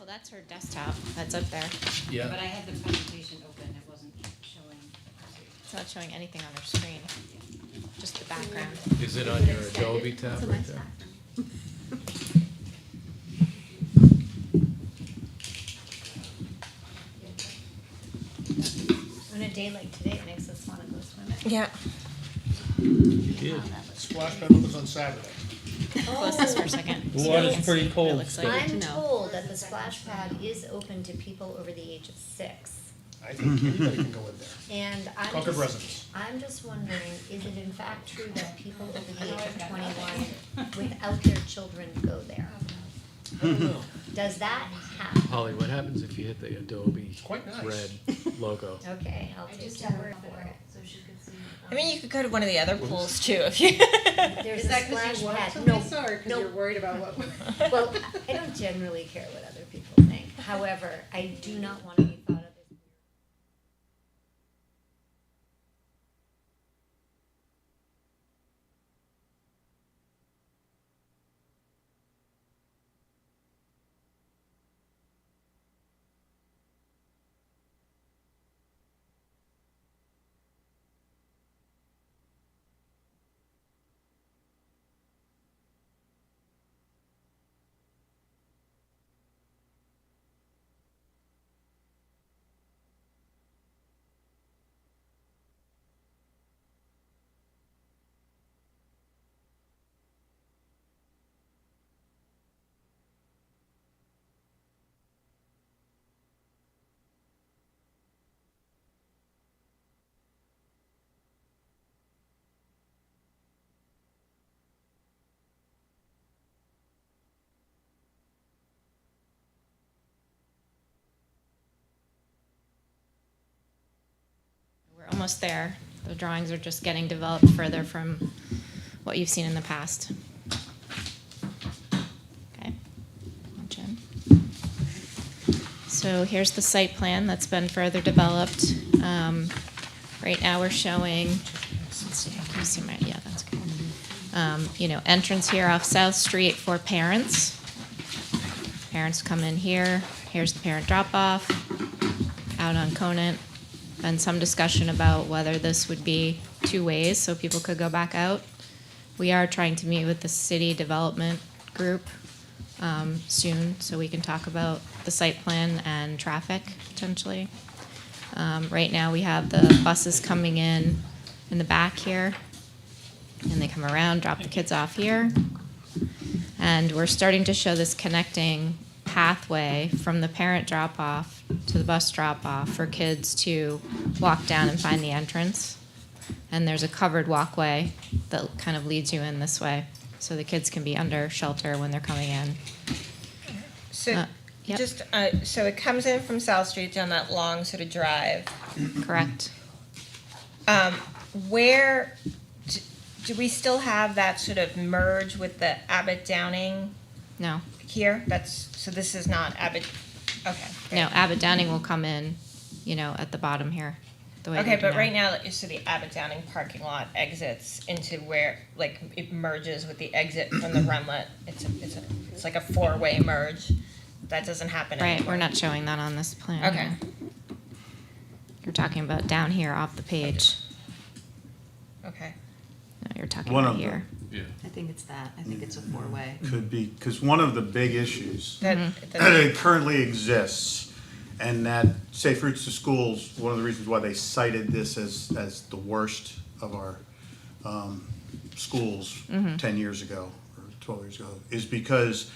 that's her desktop. That's up there. Yeah. But I had the presentation open, it wasn't showing. It's not showing anything on her screen. Just the background. Is it on your Adobe tab right there? On a day like today, it makes us want to go swimming. Yeah. Yeah. Splash pad opens on Saturday. Close this for a second. The water's See pretty what it cold looks still. like. I'm told that the splash pad is open to people over the age of 6. I think anybody can go in there. And Concord residents. I'm just wondering, is it in fact true that people over the age of 21 without their children go there? I don't know. Does that happen? Holly, what happens if you hit the Adobe quite nice. red logo? Okay, I'll take your word for it. So she could see. I mean, you could go to one of the other pools too if you. There's Is a that because splash you want pad. to, No, Lisa, or because no. you're worried about what? Well, I don't generally care what other people think. However, I do not want to be thought of as weird. We're almost there. The drawings are just getting developed further from what you've seen in the past. Okay. Jim. So here's the site plan that's been further developed. Right now we're showing, let's see, can you see my, yeah, that's good. Entrance here off South Street for parents. Parents come in here. Here's the parent drop-off out on Conant. And some discussion about whether this would be 2 ways so people could go back out. We are trying to meet with the city development group soon so we can talk about the site plan and traffic potentially. Right now we have the buses coming in the back here, and they come around, drop the kids off here. And we're starting to show this connecting pathway from the parent drop-off to the bus drop-off for kids to walk down and find the entrance. And there's a covered walkway that kind of leads you in this way, so the kids can be under shelter when they're coming in. So Yep. so it comes in from South Street down that long sort of drive. Correct. Where do we still have that sort of merge with the Abbott Downing No. here? So this is not Abbott. Okay. great. No, Abbott Downing will come in, at the bottom here. The way Okay, they do but now. right now, so the Abbott Downing parking lot exits into where, like, it merges with the exit from the Runlet. It's like a 4-way merge. That doesn't happen Right, anymore. we're not showing that on this plan. Okay. You're talking about down here off the page. Okay. No, you're talking One about of the- here. Yeah. I think it's that, I think it's a 4-way. Could be, because one of the big issues That, that currently exists, and that Safe Routes to Schools, one of the reasons why they cited this as the worst of our schools 10 years ago, or 12 years ago, is because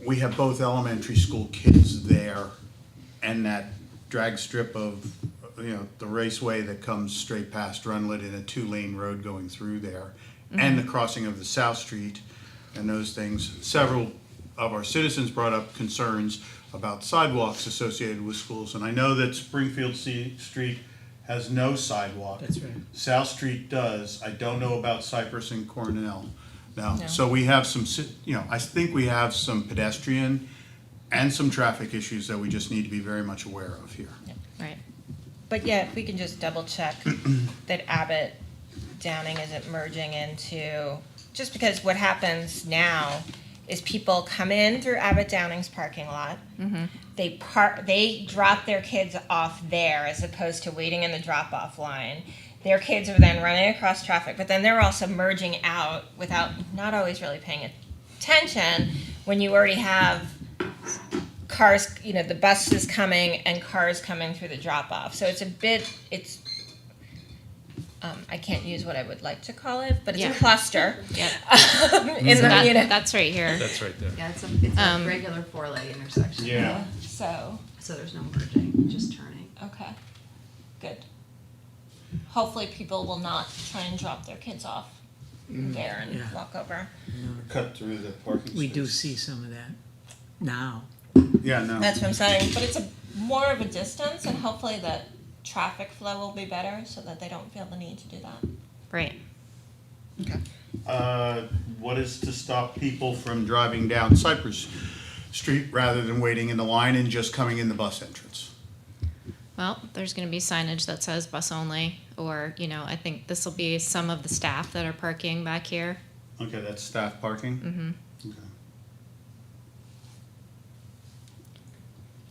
we have both elementary school kids there, and that drag strip of, the raceway that comes straight past Runlet in a 2-lane road going through there, and the crossing of the South Street and those things. Several of our citizens brought up concerns about sidewalks associated with schools, and I know that Springfield Street has no sidewalk. That's right. South Street does. I don't know about Cypress and Cornell. Now, No. so we have some, I think we have some pedestrian and some traffic issues that we just need to be very much aware of here. Right. but yeah, if we can just double check that Abbott Downing isn't merging into, just because what happens now is people come in through Abbott Downing's parking lot. They drop their kids off there as opposed to waiting in the drop-off line. Their kids are then running across traffic, but then they're also merging out without not always really paying attention when you already have cars, the bus is coming and cars coming through the drop-off. So I can't use what I would like to call it, but it's Yeah. a cluster. Yep. In So the, that's right here. That's right there. Yeah, it's a Um, regular four-lane intersection. Yeah. So, So there's no merging, just turning. okay, good. Hopefully people will not try and drop their kids off there and Yeah. walk over. Cut through the parking We do space. see some of that now. Yeah, no. That's what I'm saying, but it's more of a distance, and hopefully the traffic flow will be better so that they don't feel the need to do that. Right. What is to stop people from driving down Cypress Street rather than waiting in the line and just coming in the bus entrance? Well, there's going to be signage that says bus only, or, I think this will be some of the staff that are parking back here. Okay, that's staff parking? Mm-hmm. Okay.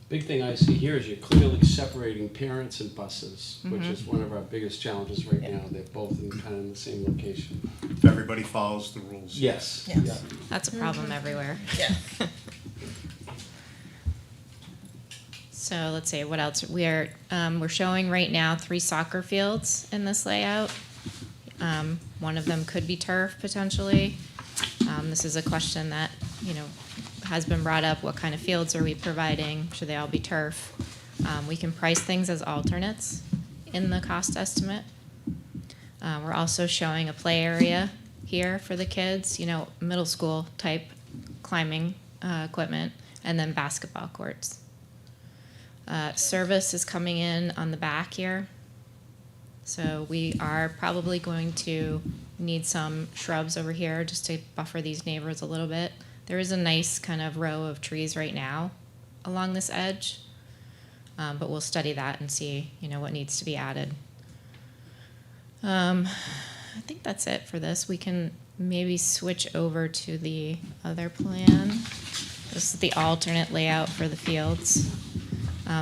Big thing I see here is you're clearly separating parents and buses, which is one of our biggest challenges right now. They're both in the same location. If everybody follows the rules. Yes. Yes. Yeah. That's a problem everywhere. Yeah. So let's see, what else? We're showing right now 3 soccer fields in this layout. One of them could be turf potentially. This is a question that, has been brought up. What kind of fields are we providing? Should they all be turf? We can price things as alternates in the cost estimate. We're also showing a play area here for the kids, middle school type climbing equipment, and then basketball courts. Service is coming in on the back here. So we are probably going to need some shrubs over here just to buffer these neighbors a little bit. There is a nice kind of row of trees right now along this edge, but we'll study that and see, what needs to be added. I think that's it for this. We can maybe switch over to the other plan. This is the alternate layout for the fields.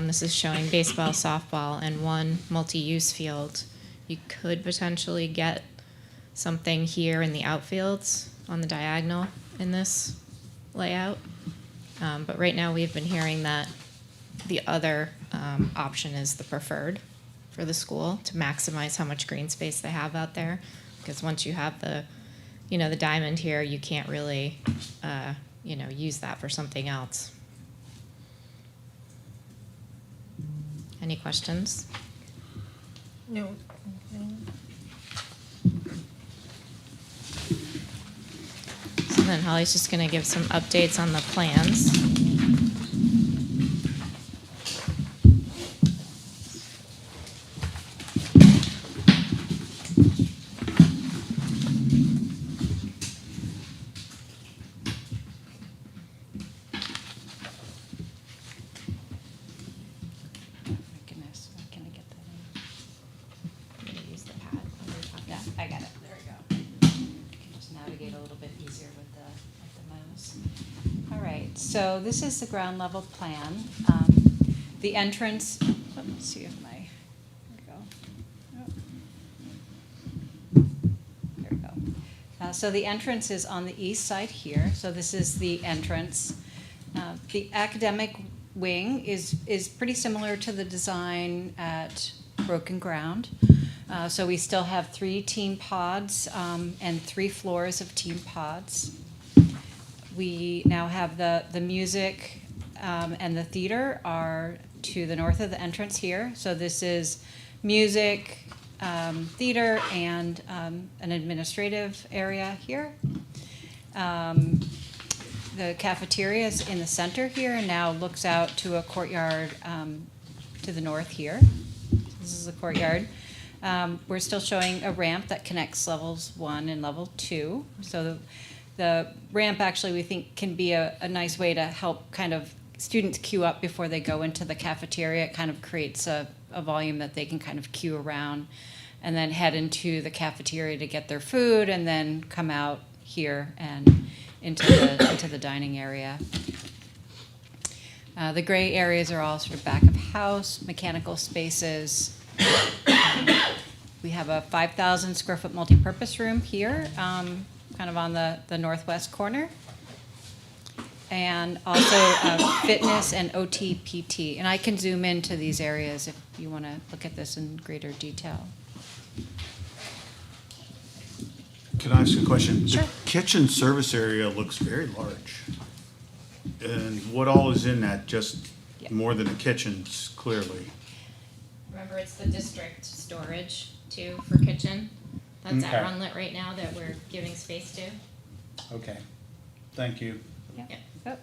This is showing baseball, softball, and 1 multi-use field. You could potentially get something here in the outfields on the diagonal in this layout. But right now we've been hearing that the other option is the preferred for the school to maximize how much green space they have out there. Because once you have the diamond here, you can't really, use that for something else. Any questions? No. So then Holly's just going to give some updates on the plans. My goodness, why can't I get that in? I'm going to use the pad while we're talking. Yeah, I got it, there we go. You can just navigate a little bit easier with the mouse. All right, so this is the ground level plan. The entrance, let's see if there we go. Oh. There we go. So the entrance is on the east side here, so this is the entrance. The academic wing is pretty similar to the design at Broken Ground. So we still have 3 team pods and 3 floors of team pods. We now have the music and the theater are to the north of the entrance here. So this is music, theater, and an administrative area here. The cafeteria is in the center here and now looks out to a courtyard to the north here. This is the courtyard. We're still showing a ramp that connects levels 1 and level 2. So the ramp actually we think can be a nice way to help kind of students queue up before they go into the cafeteria. It kind of creates a volume that they can kind of queue around and then head into the cafeteria to get their food and then come out here and into the dining area. The gray areas are all sort of back of house, mechanical spaces. We have a 5,000 square foot multipurpose room here, kind of on the northwest corner. And also fitness and OT PT. And I can zoom into these areas if you want to look at this in greater detail. Can I ask a question? Sure. The kitchen service area looks very large. And what all is in that? Just Yeah. more than a kitchen, clearly. Remember, it's the district storage too for kitchen. That's Okay. our Runlet right now that we're giving space to. Okay. Thank you. Yeah. Yeah. Oh.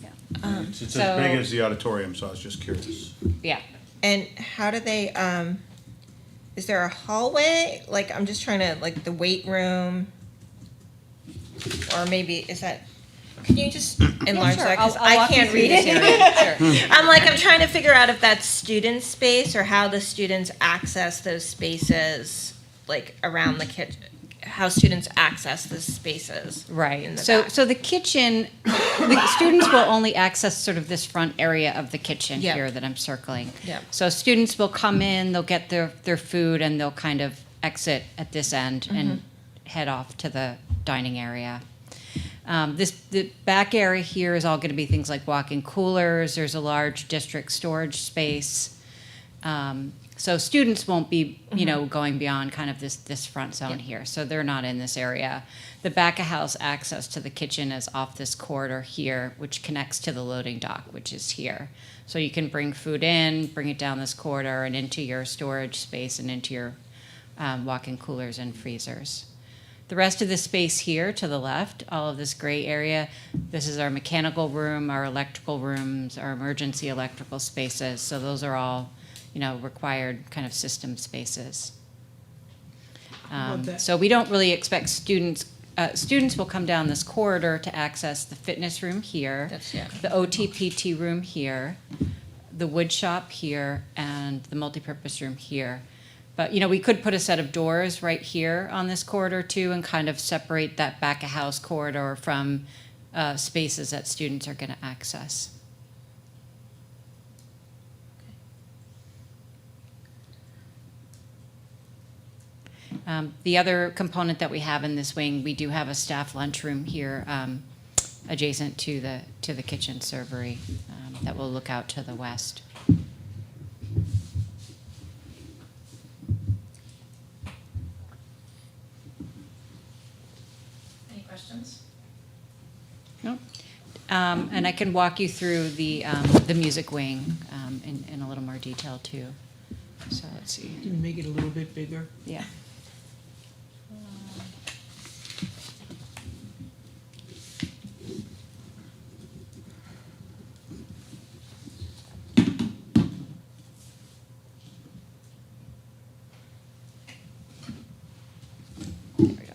Yeah. It's as so- big as the auditorium, so I was just curious. Yeah. And how do they, is there a hallway? Like, I'm just trying to, like, the weight room? Or maybe, is that, can you just enlarge sure. that? 'Cause I'll walk I you can't through read this it. area. Sure. I'm trying to figure out if that's student space or how the students access those spaces, like, around the kitchen, how students access the spaces. in Right. the So, back. so the kitchen, the students will only access sort of this front area of the kitchen Yep. here that I'm circling. Yep. So students will come in, they'll get their food, and they'll kind of exit at this end and head off to the dining area. The back area here is all going to be things like walk-in coolers. There's a large district storage space. So students won't be, going beyond kind of this front zone here. So they're not in this area. The back of house access to the kitchen is off this corridor here, which connects to the loading dock, which is here. So you can bring food in, bring it down this corridor and into your storage space and into your walk-in coolers and freezers. The rest of the space here to the left, all of this gray area, this is our mechanical room, our electrical rooms, our emergency electrical spaces. So those are all, required kind of system spaces. So we don't really expect students will come down this corridor to access the fitness room here, the OTPT room here, the wood shop here, and the multipurpose room here. But, we could put a set of doors right here on this corridor too and kind of separate that back of house corridor from spaces that students are going to access. The other component that we have in this wing, we do have a staff lunchroom here adjacent to the kitchen servery that will look out to the west. Any questions? No? And I can walk you through the music wing in a little more detail too. So let's see. Can you make it a little bit bigger? Yeah. There we go.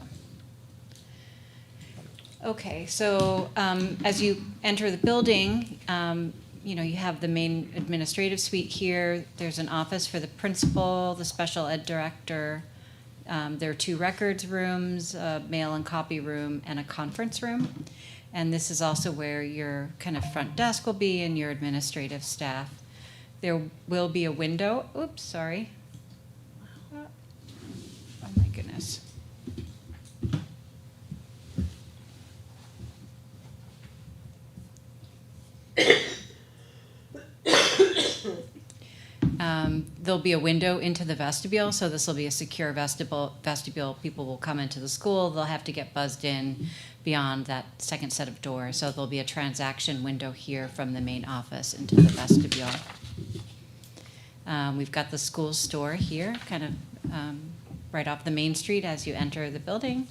Okay, so as you enter the building, you have the main administrative suite here. There's an office for the principal, the special ed director. There are 2 records rooms, a mail and copy room, and a conference room. And this is also where your kind of front desk will be and your administrative staff. There will be a window. Oops, sorry. Oh my goodness. There'll be a window into the vestibule, so this will be a secure vestibule. People will come into the school. They'll have to get buzzed in beyond that second set of doors. So there'll be a transaction window here from the main office into the vestibule. We've got the school store here, kind of right off the main street as you enter the building.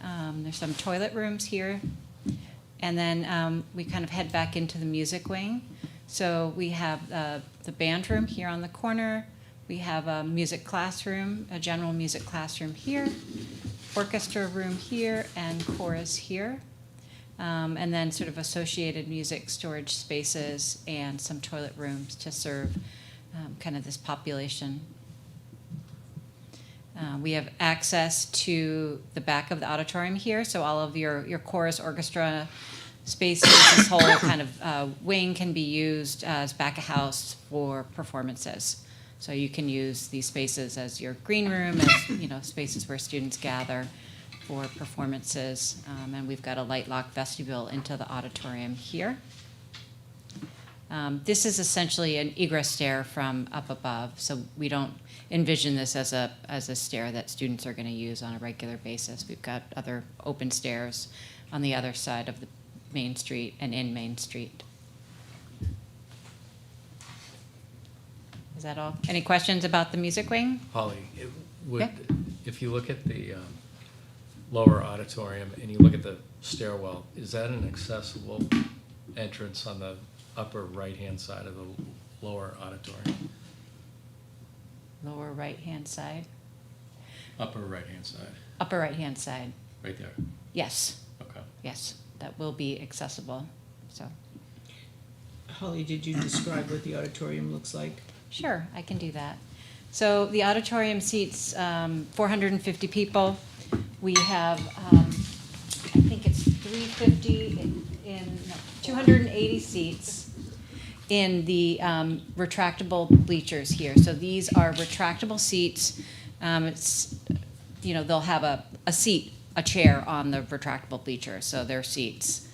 There's some toilet rooms here. And then we kind of head back into the music wing. So we have the band room here on the corner. We have a music classroom, a general music classroom here, orchestra room here, and chorus here. And then sort of associated music storage spaces and some toilet rooms to serve kind of this population. We have access to the back of the auditorium here, so all of your chorus, orchestra spaces, this whole kind of wing can be used as back of house for performances. So you can use these spaces as your green room, as spaces where students gather for performances. And we've got a light lock vestibule into the auditorium here. This is essentially an egress stair from up above, so we don't envision this as a stair that students are going to use on a regular basis. We've got other open stairs on the other side of the Main Street and in Main Street. Is that all? Any questions about the music wing? Holly, it would, Yeah. if you look at the lower auditorium and you look at the stairwell, is that an accessible entrance on the upper right-hand side of the lower auditorium? Lower right-hand side, Upper right-hand side, upper right-hand side. right there. Yes, Okay. yes, that will be accessible, so. Holly, did you describe what the auditorium looks like? Sure, I can do that. So the auditorium seats 450 people. We have, I think it's 280 seats in the retractable bleachers here. So these are retractable seats. They'll have a seat, a chair on the retractable bleachers, so they're seats.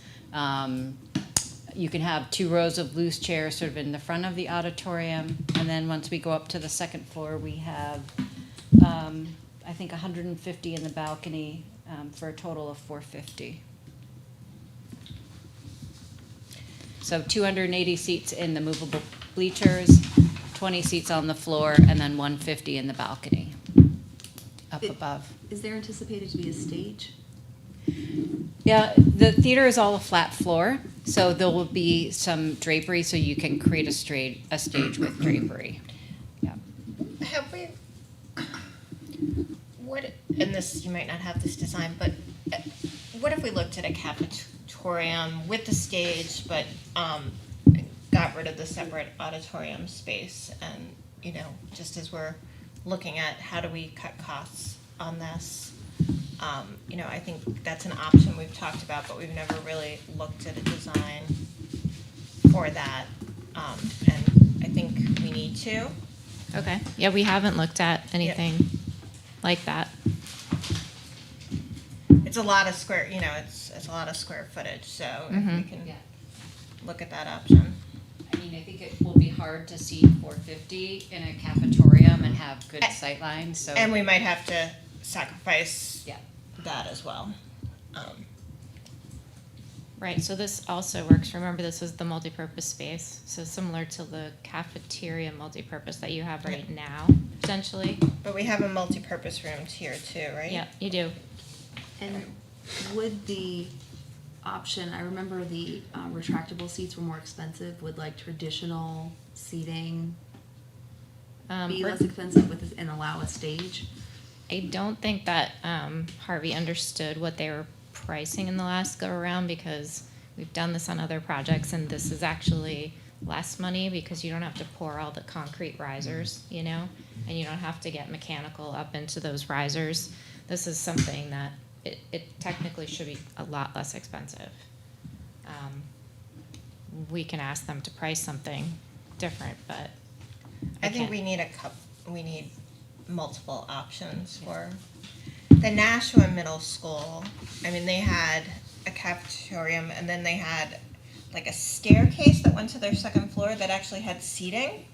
You can have 2 rows of loose chairs sort of in the front of the auditorium. And then once we go up to the second floor, we have, I think, 150 in the balcony for a total of 450. So 280 seats in the movable bleachers, 20 seats on the floor, and then 150 in the balcony up above. Is there anticipated to be a stage? Yeah, the theater is all a flat floor, so there will be some drapery, so you can create a stage with drapery. Yeah. Have we, and this, you might not have this design, but what if we looked at a cafetorium with the stage, but got rid of the separate auditorium space? And, just as we're looking at how do we cut costs on this, I think that's an option we've talked about, but we've never really looked at a design for that. And I think we need to. Okay. Yeah, we haven't looked at anything like that. It's a lot of square, it's a lot of square footage, so if we can look at that option. I mean, I think it will be hard to seat 450 in a cafetorium and have good sight lines, so. And we might have to sacrifice Yeah. that as well. Right, so this also works. Remember, this is the multipurpose space, so similar to the cafeteria multipurpose that you have right now, potentially. But we have a multi-purpose rooms here too, right? Yeah, you do. And would the option, I remember the retractable seats were more expensive, would like traditional seating be For- less expensive and allow a stage? I don't think that Harvey understood what they were pricing in the last go around, because we've done this on other projects, and this is actually less money because you don't have to pour all the concrete risers, and you don't have to get mechanical up into those risers. This is something that it technically should be a lot less expensive. We can ask them to price something different, but I think can't- we need multiple options for the Nashua Middle School. I mean, they had a cafetorium, and then they had like a staircase that went to their second floor that actually had seating.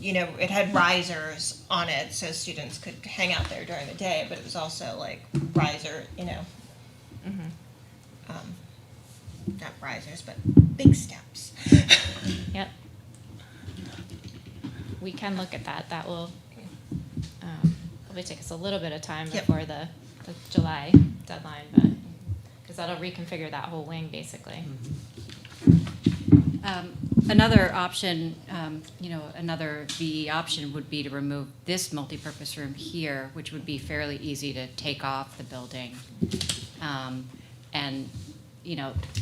It had risers on it, so students could hang out there during the day, but it was also like riser, not risers, but big steps. Yep. We can look at that. That will probably take us a little bit of time Yep. before the July deadline, but because that'll reconfigure that whole wing basically. Another option, another VE option would be to remove this multipurpose room here, which would be fairly easy to take off the building. And,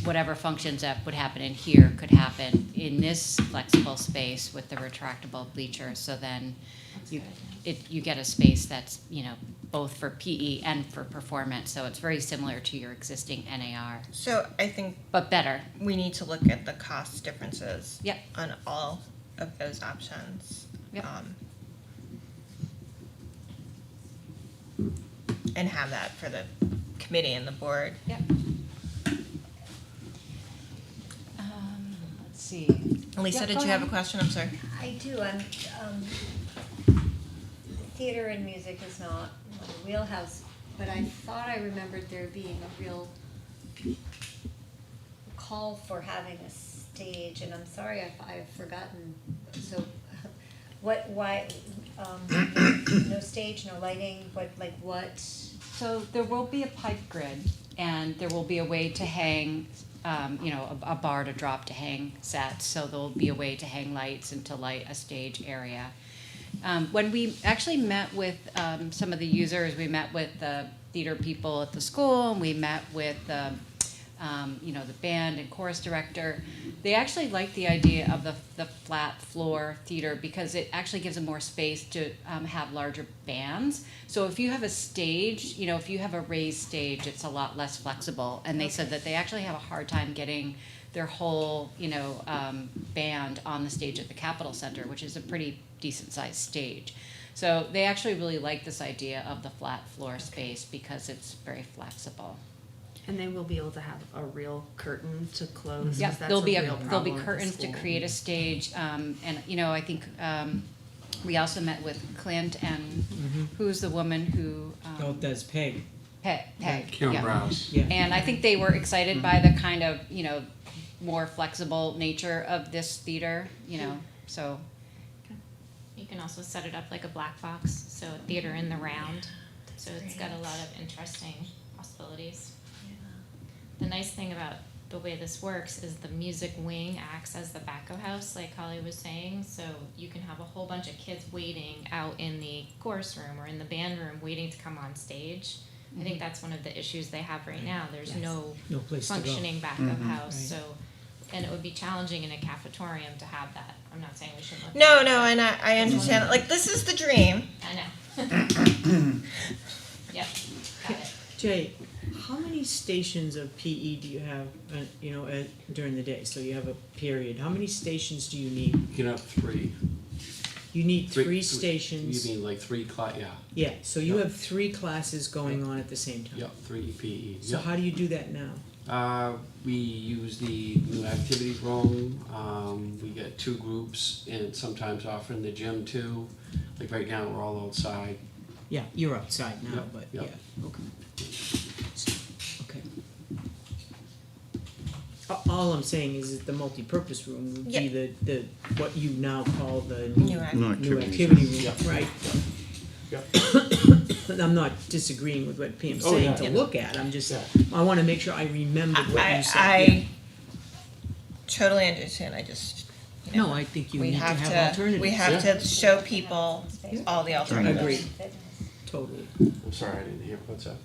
whatever functions that would happen in here could happen in this flexible space with the retractable bleachers. So then you get a space that's, you know, both for PE and for performance, so it's very similar to your existing NAR, So I think but better. we need to look at the cost differences. Yep. On all of those options. Yep. And have that for the committee and the board. Yep. Let's see. Lisa, Yeah, did go you have a ahead. question? I'm sorry. I do, theater and music is not my wheelhouse, but I thought I remembered there being a real call for having a stage, and I'm sorry I've forgotten, so, why, no stage, no lighting, what? So there will be a pipe grid, and there will be a way to hang, you know, a bar to drop to hang sets. So there'll be a way to hang lights and to light a stage area. When we actually met with some of the users, we met with the theater people at the school, and we met with you know, the band and chorus director. They actually like the idea of the flat floor theater because it actually gives them more space to have larger bands. So if you have a stage, you know, if you have a raised stage, it's a lot less flexible. And they said that they actually have a hard time getting their whole, you know, band on the stage at the Capitol Center, which is a pretty decent sized stage. So they actually really like this idea of the flat floor space because it's very flexible. And they will be able to have a real curtain to close. 'cause Yeah, that's there'll be real there'll be problem at the curtains to school. create a stage, and you know, I think we also met with Clint and who's the woman who Oh, that's Peg. Peg, Kim yeah. Browse. Yeah. And I think they were excited by the kind of, you know, more flexible nature of this theater, you know, so. You can also set it up like a black box, so a theater in the round. So it's got a lot of interesting possibilities. The nice thing about the way this works is the music wing acts as the back of house, like Holly was saying. So you can have a whole bunch of kids waiting out in the chorus room or in the band room waiting to come on stage. I think that's one of the issues they have right now. There's no No place to go. functioning back of house. Right. So, and it would be challenging in a cafetorium to have that. I'm not saying we shouldn't look No, at no, it, and I understand. Like, this is the dream. I know. Yep, got it. Jay, how many stations of PE do you have, you know, during the day? So you have a period. How many stations do you need? You can have three. You need three stations. You mean like three yeah. Yeah, so you Yeah. have three classes going on at the same time. Yep, three PE. So Yep. how do you do that now? We use the new activity room. We get two groups and sometimes often in the gym too. Like right now, we're all outside. Yeah, you're outside now, Yep, but yep. yeah, okay. Okay. All I'm saying is that the multipurpose room would be the what you now call the New new activity room, Yep. right? Yep. I'm not disagreeing with what Pam's Oh, saying yeah. to look at, I'm just, Yeah. I wanna make sure I remembered what you said. I Yeah. totally understand. I just, you know, No, I think you we need to have have to, alternatives. we have Yeah. to show people all the alternatives. Agreed. Totally. I'm sorry, I didn't hear. What's that?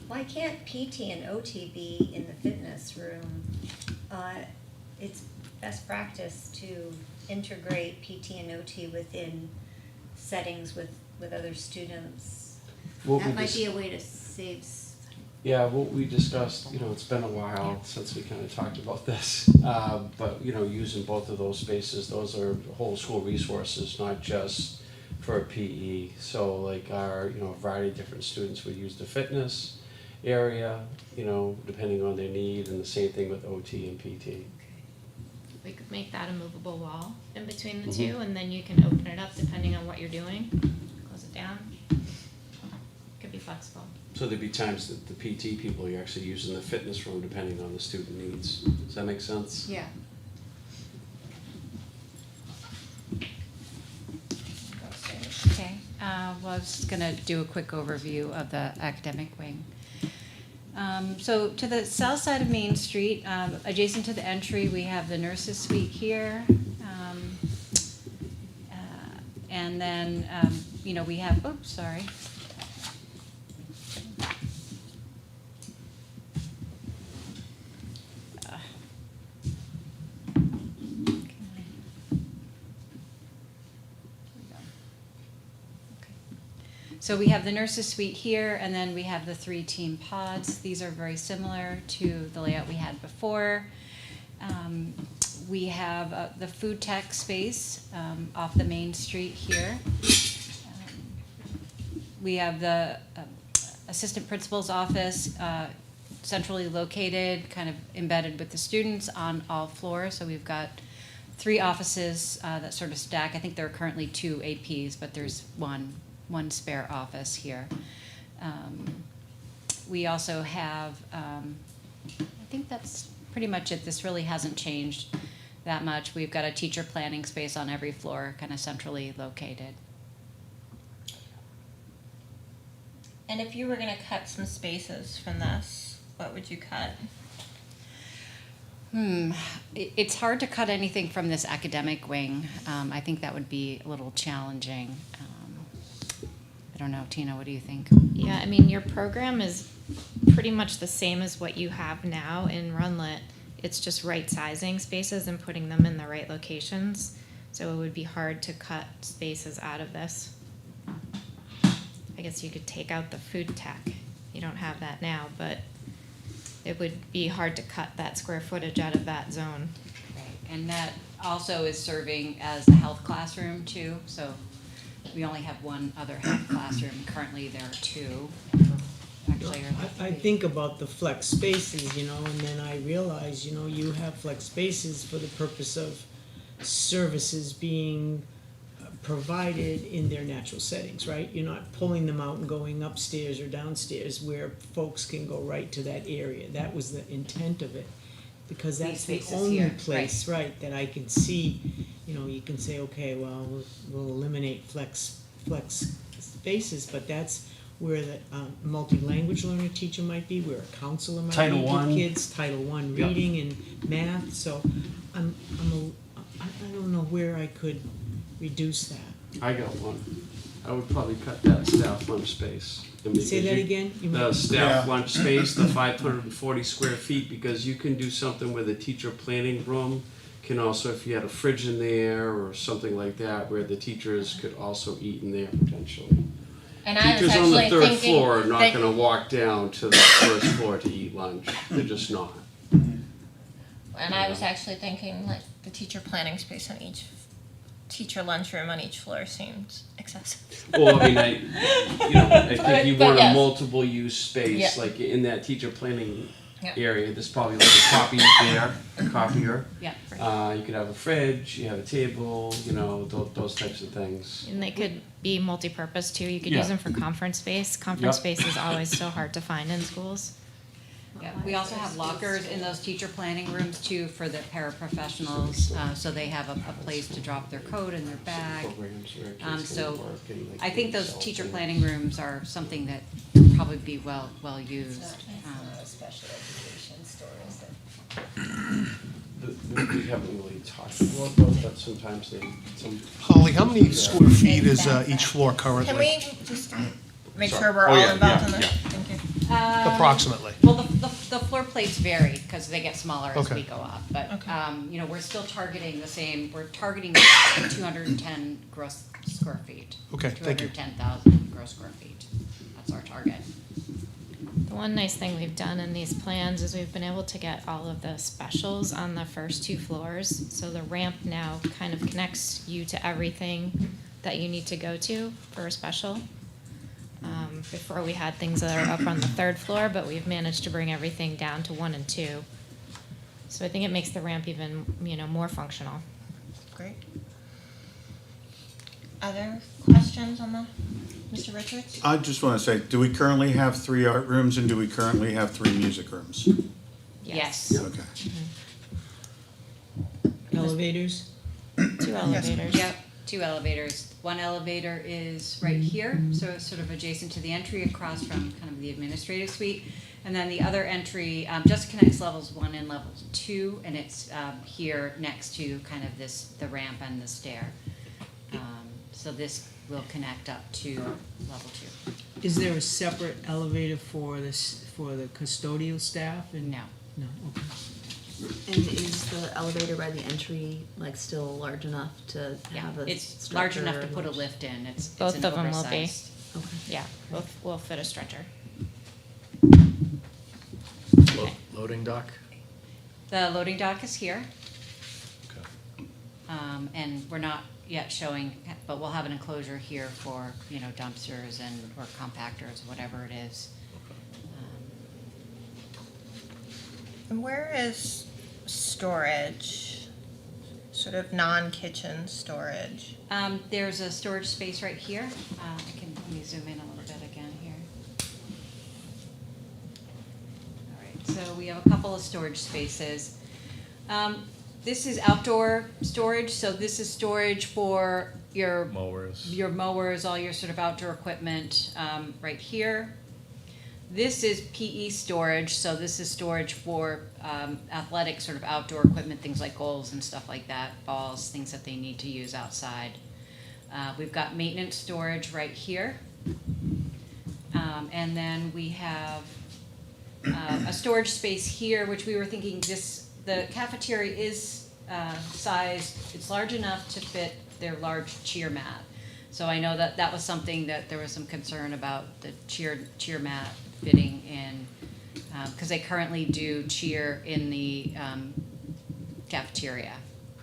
Why can't PT and OT be in the fitness room? It's best practice to integrate PT and OT within settings with other students. What we That might dis- be a way to save. Yeah, what we discussed, you know, it's been a while since we kind of talked about this, but, you know, using both of those spaces, those are whole school resources, not just for PE. So like our, you know, a variety of different students would use the fitness area, you know, depending on their need, and the same thing with OT and PT. We could make that a movable wall in between the Mhm. two, and then you can open it up depending on what you're doing. Close it down. Could be flexible. So there'd be times that the PT people are actually using the fitness room depending on the student needs. Does that make sense? Yeah. Okay, well, I was just gonna do a quick overview of the academic wing. So to the south side of Main Street, adjacent to the entry, we have the nurses' suite here. And then, you know, we have, oops, sorry. So we have the nurses suite here, and then we have the 3 team pods. These are very similar to the layout we had before. We have the food tech space off the main street here. We have the assistant principal's office, centrally located, kind of embedded with the students on all floors. So we've got 3 offices that sort of stack. I think there are currently 2 APs, but there's one spare office here. We also have, I think that's pretty much it. This really hasn't changed that much. We've got a teacher planning space on every floor, kind of centrally located. And if you were gonna cut some spaces from this, what would you cut? It's hard to cut anything from this academic wing. I think that would be a little challenging. I don't know, Tina, what do you think? Yeah, I mean, your program is pretty much the same as what you have now in Runlet. It's just right sizing spaces and putting them in the right locations. So it would be hard to cut spaces out of this. I guess you could take out the food tech. You don't have that now, but it would be hard to cut that square footage out of that zone. Right. And that also is serving as a health classroom too, so we only have one other health classroom. Currently there are 2. Actually, I think about the flex spaces, you know, and then I realize, you know, you have flex spaces for the purpose of services being provided in their natural settings, right? You're not pulling them out and going upstairs or downstairs where folks can go right to that area. That was the intent of it, because that's the spaces only here, place, right, that I can see, you know, you can say, okay, well, we'll eliminate flex spaces, but that's where the multi-language learner teacher might be, where a counselor might Title be I. with kids, Title I Yep. reading and math, so I don't know where I could reduce that. I got one. I would probably cut that staff lunch space. And Say because that you- again? You The mean- staff Yeah. lunch space, the 540 square feet, because you can do something with a teacher planning room. Can also, if you had a fridge in there or something like that, where the teachers could also eat in there potentially. And I was Teachers on the actually 3rd thinking floor are not that- gonna walk down to the 1st floor to eat lunch. They're just not. And I was actually thinking like the teacher planning space on each teacher lunchroom on each floor seemed excessive. Well, I mean, I think you But want a yes. multiple use space, Yeah. like in that teacher planning Yeah. area, there's probably like a copy there, a copier. Yeah, right. You could have a fridge, you have a table, you know, those types of things. And they could be multi-purpose too. You could Yeah. use them for conference space. Conference Yep. space is always so hard to find in schools. Yeah, we also have lockers in those teacher planning rooms too for the paraprofessionals, so they have a place to drop their coat and their bag. Programs where kids So can work and they I can think those self- teacher planning rooms are something that would probably be well used. Special education stories. We haven't really talked about that, sometimes some. Holly, how many square feet is each floor currently? Can we just make Sorry. sure we're Oh, all yeah, involved yeah, in this? yeah. Thank you. Approximately. Well, the floor plates vary because they get smaller as Okay. we go up, but, Okay. you know, we're still targeting the same, we're targeting 210 gross square feet. Okay, thank you. 210,000 gross square feet. That's our target. The one nice thing we've done in these plans is we've been able to get all of the specials on the first 2 floors. So the ramp now kind of connects you to everything that you need to go to for a special. Before we had things that are up on the 3rd floor, but we've managed to bring everything down to 1 and 2. So I think it makes the ramp even, more functional. Great. Other questions on the, Mr. Richards? I just want to say, do we currently have 3 art rooms and do we currently have 3 music rooms? Yes. Okay. Elevators? 2 elevators. Yep, 2 elevators. One elevator is right here, so it's sort of adjacent to the entry across from kind of the administrative suite. And then the other entry just connects levels 1 and levels 2, and it's here next to kind of the ramp and the stair. So this will connect up to level 2. Is there a separate elevator for the custodial staff? And No. No, okay. And is the elevator by the entry like still large enough to Yeah, have a it's large enough to stretcher? put a lift in. It's Both an of them will be. oversized Okay. Yeah, we'll fit a stretcher. Loading dock? The loading dock is here, Okay. and we're not yet showing, but we'll have an enclosure here for, you know, dumpsters and, or compactors, whatever it is. And where is storage? Sort of non-kitchen storage. There's a storage space right here. Let me zoom in a little bit again here. All right, so we have a couple of storage spaces. This is outdoor storage, so this is storage for your mowers, all your sort of outdoor equipment, right here. This is PE storage, so this is storage for athletic sort of outdoor equipment, things like goals and stuff like that, balls, things that they need to use outside. We've got maintenance storage right here. And then we have a storage space here, which we were thinking the cafeteria is sized, it's large enough to fit their large cheer mat. So I know that was something that there was some concern about, the cheer mat fitting in, because they currently do cheer in the cafeteria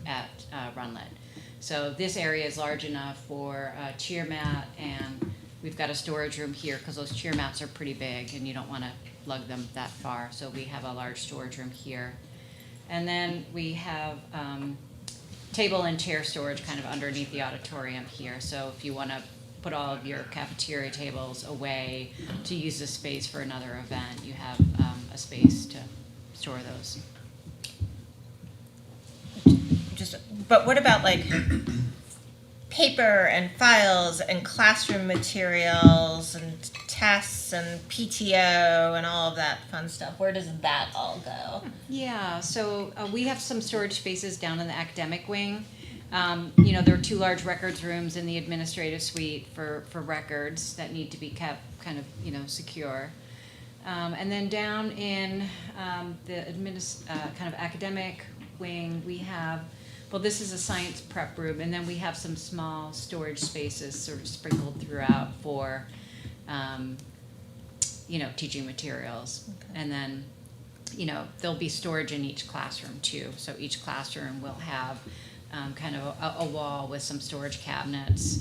at Runlet. So this area is large enough for a cheer mat, and we've got a storage room here because those cheer mats are pretty big and you don't want to lug them that far. So we have a large storage room here. And then we have table and chair storage kind of underneath the auditorium here. So if you want to put all of your cafeteria tables away to use the space for another event, you have a space to store those. But what about like paper and files and classroom materials and tests and PTO and all of that fun stuff? Where does that all go? Yeah, so we have some storage spaces down in the academic wing. You know, there are 2 large records rooms in the administrative suite for records that need to be kept kind of, you know, secure. And then down in the kind of academic wing, we have, well, this is a science prep room, and then we have some small storage spaces sort of sprinkled throughout for, you know, teaching materials. Okay. And then, you know, there'll be storage in each classroom too. So each classroom will have kind of a wall with some storage cabinets.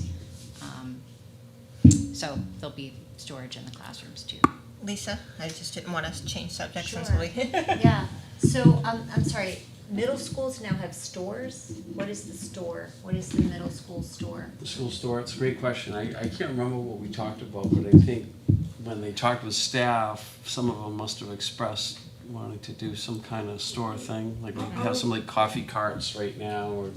So there'll be storage in the classrooms too. Lisa, I just didn't want to change subjects Sure. since we. Yeah, so, I'm sorry, middle schools now have stores? What is the store? What is the middle school store? The school store, it's a great question. I can't remember what we talked about, but I think when they talked with staff, some of them must have expressed wanting to do some kind of store thing. Like we have some like coffee carts right now, or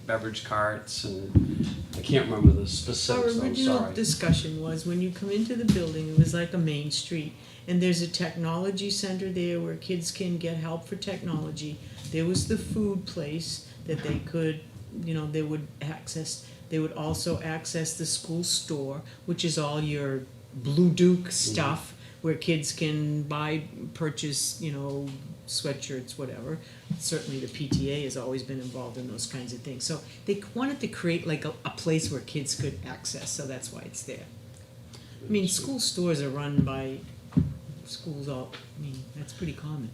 beverage carts, and I can't remember the Our specifics, I'm original sorry. discussion was when you come into the building, it was like a main street, and there's a technology center there where kids can get help for technology. There was the food place that they could, you know, they would access. They would also access the school store, which is all your Blue Duke stuff, where kids can purchase, you know, sweatshirts, whatever. Certainly the PTA has always been involved in those kinds of things. So they wanted to create like a place where kids could access, so that's why it's there. I mean, school stores are run by schools all, I mean, that's pretty common.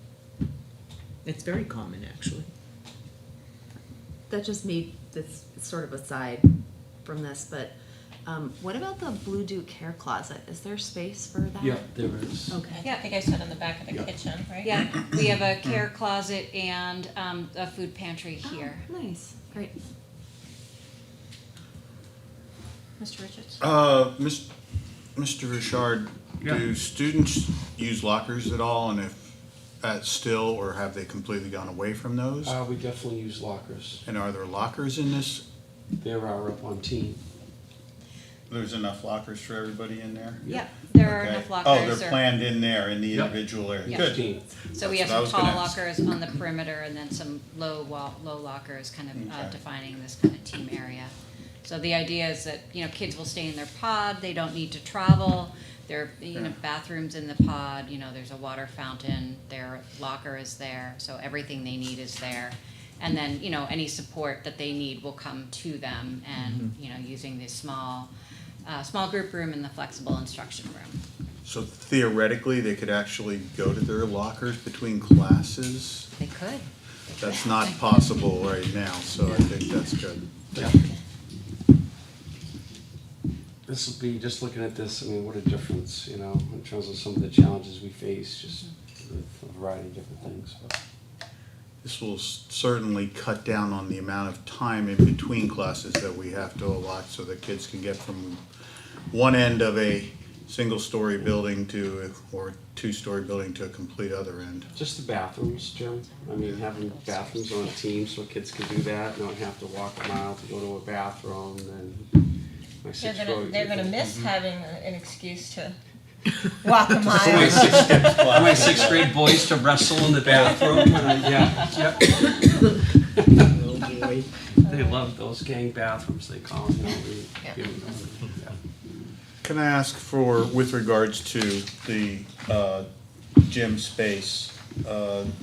It's very common, actually. That just made this sort of aside from this, but what about the Blue Duke hair closet? Is there space for that? Yeah, there is. Okay. I think I said in the back of the Yeah. kitchen, right? Yeah, we have a care closet and a food pantry here. Oh, nice. Great. Mr. Richards? Mr. Richard, Yeah. do students use lockers at all, and if still, or have they completely gone away from those? We definitely use lockers. And are there lockers in this? There are up on team. There's enough lockers for everybody in there? Yep, there are Okay. enough Oh, lockers. they're planned in there, in the Yep. individual area? Yeah. Good. Team. So we have That's some what I tall was gonna lockers on the perimeter and then some low lockers kind of Okay. defining this kind of team area. So the idea is that, you know, kids will stay in their pod, they don't need to travel. There are, you know, Yeah. bathrooms in the pod, you know, there's a water fountain, their locker is there, so everything they need is there. And then, you know, any support that they need will come to them and, you know, using these small small group room and the flexible instruction room. So theoretically, they could actually go to their lockers between classes? They could. That's not possible right now, so I think that's good. Yeah. This will be, just looking at this, I mean, what a difference, you know, in terms of some of the challenges we face, just with a variety of different things. But This will certainly cut down on the amount of time in between classes that we have to allot so that kids can get from one end of a single-story building to, or two-story building to a complete other end. just the bathrooms, Jim. I mean, having bathrooms on a team so kids can do that, not have to walk a mile to go to a bathroom, and my They're gonna miss having an excuse to walk a My mile. my sixth grade boys to wrestle in the bathroom, and yeah. Oh, boy. They love those gang bathrooms, they call them, you know, Yeah. give them, yeah. Can I ask for, with regards to the gym space, I'm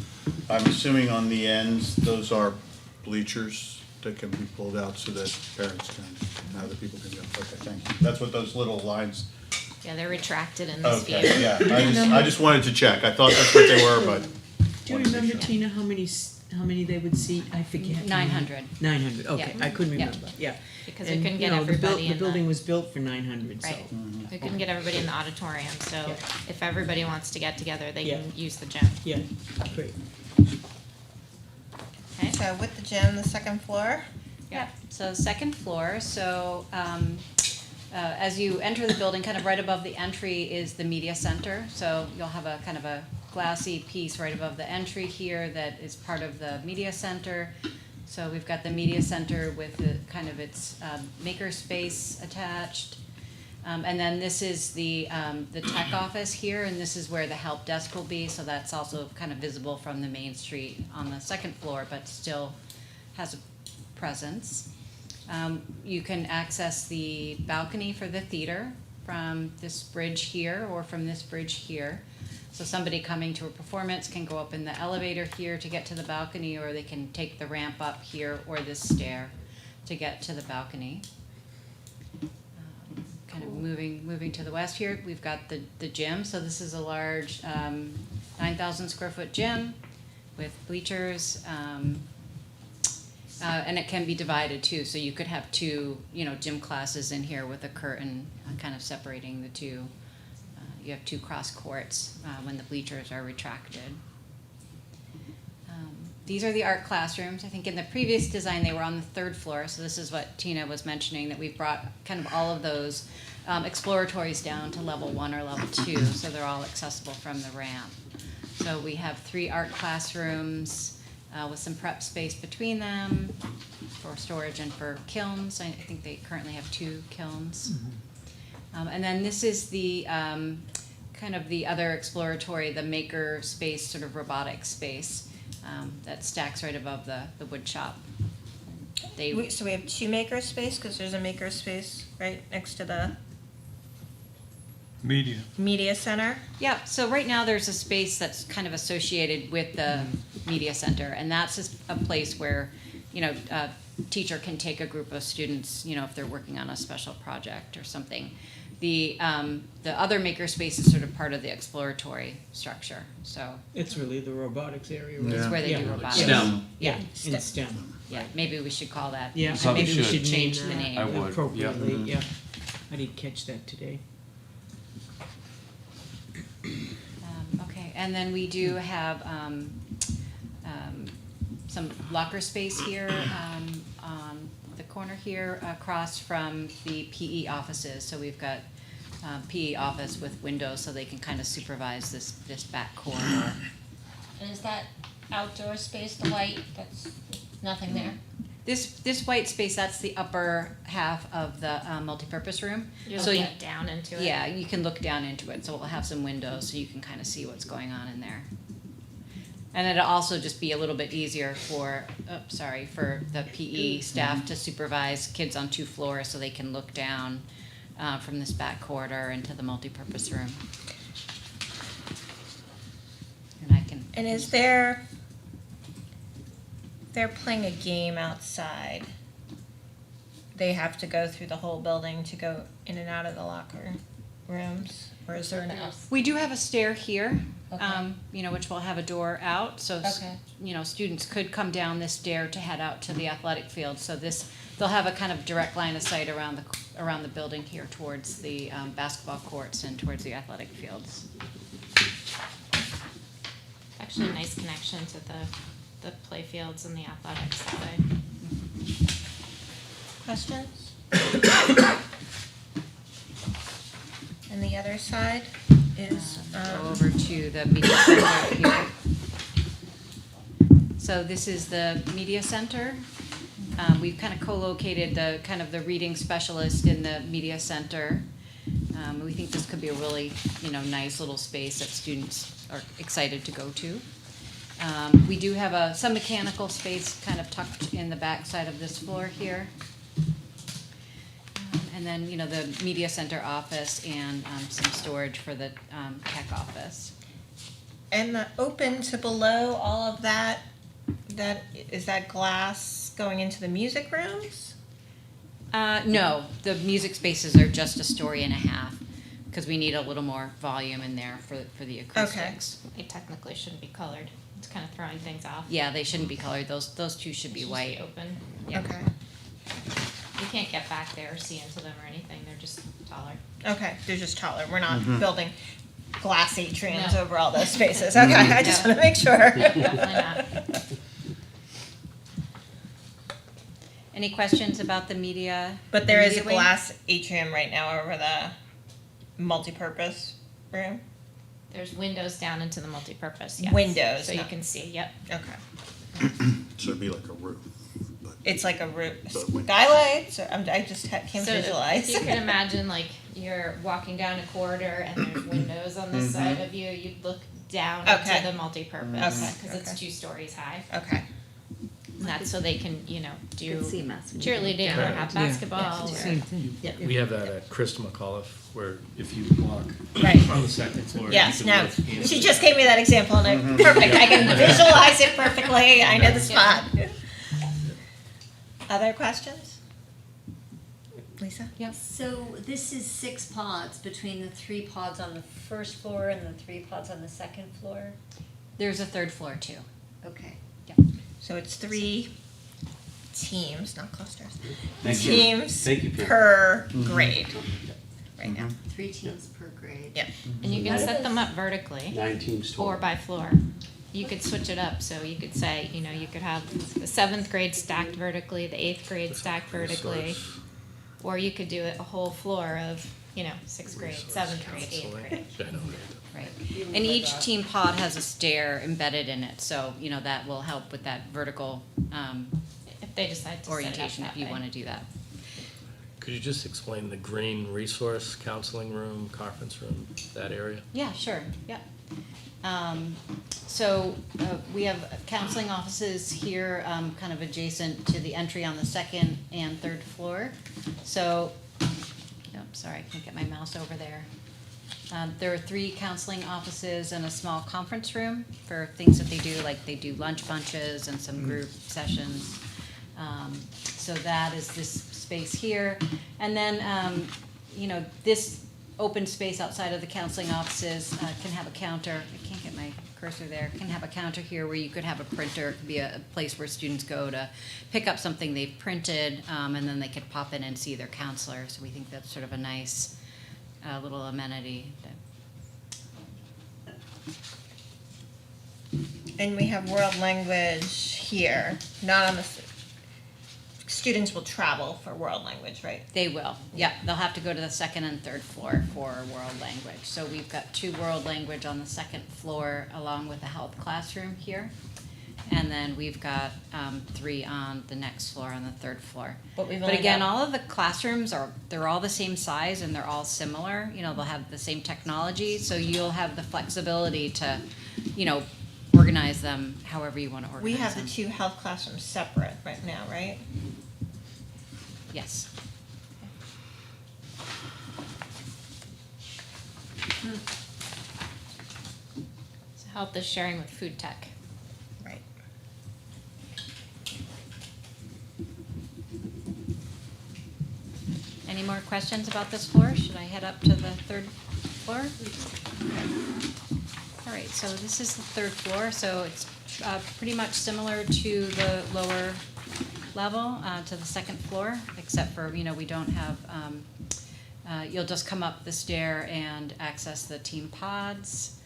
assuming on the ends, those are bleachers that can be pulled out so that parents can, other people can go. Okay, thank you. That's what those little lines, Yeah, they're retracted in this view. okay, yeah. I just wanted to check. I thought that's what they were, but. Do you remember, Tina, how many they would seat? I forget. 900. 900, okay, Yeah. I couldn't Yeah. remember, yeah. Because we And, couldn't you get know, the everybody in The building the, was built for 900, so. right. We couldn't get everybody in the auditorium, so Yeah. if everybody wants to get together, they Yeah. can use the gym. Yeah, great. Okay? So with the gym, the second floor. Yeah, so second floor, so as you enter the building, kind of right above the entry is the media center. So you'll have a kind of a glassy piece right above the entry here that is part of the media center. So we've got the media center with the kind of its maker space attached. And then this is the tech office here, and this is where the help desk will be. So that's also kind of visible from the main street on the second floor, but still has a presence. You can access the balcony for the theater from this bridge here or from this bridge here. So somebody coming to a performance can go up in the elevator here to get to the balcony, or they can take the ramp up here or this stair to get to the balcony. Kind of moving to the west here, we've got the gym. So this is a large 9,000 square foot gym with bleachers. And it can be divided too, so you could have two, gym classes in here with a curtain kind of separating the two. You have two cross courts when the bleachers are retracted. These are the art classrooms. I think in the previous design they were on the third floor, so this is what Tina was mentioning, that we've brought kind of all of those exploratories down to level 1 or level 2, so they're all accessible from the ramp. So we have 3 art classrooms with some prep space between them for storage and for kilns. I think they currently have 2 kilns. And then this is the kind of the other exploratory, the maker space, sort of robotic space that stacks right above the wood shop. So we have 2 maker space, because there's a maker space right next to the media center. Yeah, so right now there's a space that's kind of associated with the media center, and that's just a place where, a teacher can take a group of students, if they're working on a special project or something. The other maker space is sort of part of the exploratory structure, so It's really the robotics area, right? it's where they do Yeah. robotics. STEM. Yeah, In STEM. yeah, maybe we should call that. Yeah, Probably maybe we should. should Change name the that name. I would, appropriately, yeah. yeah. I didn't catch that today. Okay, and then we do have some locker space here on the corner here across from the PE offices. So we've got PE office with windows so they can kind of supervise this back corridor. And is that outdoor space, the white, that's nothing there? This white space, that's the upper half of the multipurpose room. You'll So get down into it. yeah, you can look down into it, so we'll have some windows so you can kind of see what's going on in there. And it'll also just be a little bit easier for the PE staff to supervise kids on 2 floors so they can look down from this back corridor into the multipurpose room. And I can. And is they're playing a game outside, they have to go through the whole building to go in and out of the locker rooms? Or is there an We do have a stair here, Okay. you know, which will have a door out, so, Okay. you know, students could come down this stair to head out to the athletic field. So they'll have a kind of direct line of sight around the building here towards the basketball courts and towards the athletic fields. Actually, a nice connection to the play fields and the athletics that way. questions? And the other side is, Go over to the media center here. So this is the media center. We've kind of co-located the reading specialist in the media center. We think this could be a really, you know, nice little space that students are excited to go to. We do have some mechanical space kind of tucked in the back side of this floor here. And then, you know, the media center office and some storage for the tech office. and the open to below all of that, is that glass going into the music rooms? No, the music spaces are just a story and a half, because we need a little more volume in there for the acoustics. They technically shouldn't be colored. It's kind of throwing things off. Yeah, they shouldn't be colored. Those two should be It's just white. Open. Yeah. Okay, You can't get back there or see into them or anything. They're just taller. okay, they're just taller, we're not building glass atriums No. over all those spaces, okay, I just wanna make sure. Definitely not. Any questions about the media? But there is a media wing? glass atrium right now over the multipurpose room? There's windows down into the multipurpose. Yes. Windows, so you not- can see. Yep. Okay. So it'd be like a roof, but It's like a roof, But windows. skylights, or, I just can't So visualize. if you can imagine, like you're walking down a corridor and there's windows on this side of you, you'd look down Okay. into the multipurpose Okay, because it's okay. 2 stories high. Okay, And that's so they can, you know, do Could see mess when you go cheerleading down. or have basketball. Yeah. or- We have that at Krista McAuliffe, where if you walk Right. on the second floor. yes, you can no, lift hands she to just that. gave me that example and I, perfect, I can visualize it perfectly, I know the spot. Other questions? Lisa? So this is 6 pods between the 3 pods on the first floor and the 3 pods on the second floor? There's a third floor too. Okay. So it's 3 teams, not clusters, Thank you. teams Thank you, Pam. per grade right now. 3 teams per grade. Yep. And you can set them up vertically 9 teams total. or by floor. You could switch it up. So you could say, you know, you could have the 7th grade stacked vertically, the 8th grade stacked vertically, or you could do it a whole floor of, you know, 6th grade, 7th grade, 8th grade. I know. Right. And each team pod has a stair embedded in it, so, you know, that will help with that vertical If they decide to orientation set if it you up want to that way. do that. Could you just explain the green resource counseling room, conference room, that area? Yeah, sure, yeah. So we have counseling offices here, kind of adjacent to the entry on the 2nd and 3rd floor. So, sorry, I can't get my mouse over there. There are 3 counseling offices and a small conference room for things that they do, like they do lunch bunches and some group sessions. So that is this space here. And then, you know, this open space outside of the counseling offices can have a counter. I can't get my cursor there. Can have a counter here where you could have a printer. It could be a place where students go to pick up something they've printed, and then they could pop in and see their counselor. So we think that's sort of a nice little amenity. And we have world language here, not on the, students will travel for world language, right? They will, yeah. They'll have to go to the 2nd and 3rd floor for world language. So we've got 2 world language on the 2nd floor along with a health classroom here. And then we've got 3 on the next floor on the 3rd floor. But we've But only again, got- all of the classrooms they're all the same size and they're all similar. You know, they'll have the same technology, so you'll have the flexibility to, you know, organize them however you want to organize We have them. the 2 health classrooms separate right now, right? Yes. So health is sharing with food tech. Right. Any more questions about this floor? Should I head up to the third floor? All right, so this is the third floor, so it's pretty much similar to the lower level, to the second floor, except for, we don't have, you'll just come up the stair and access the team pods.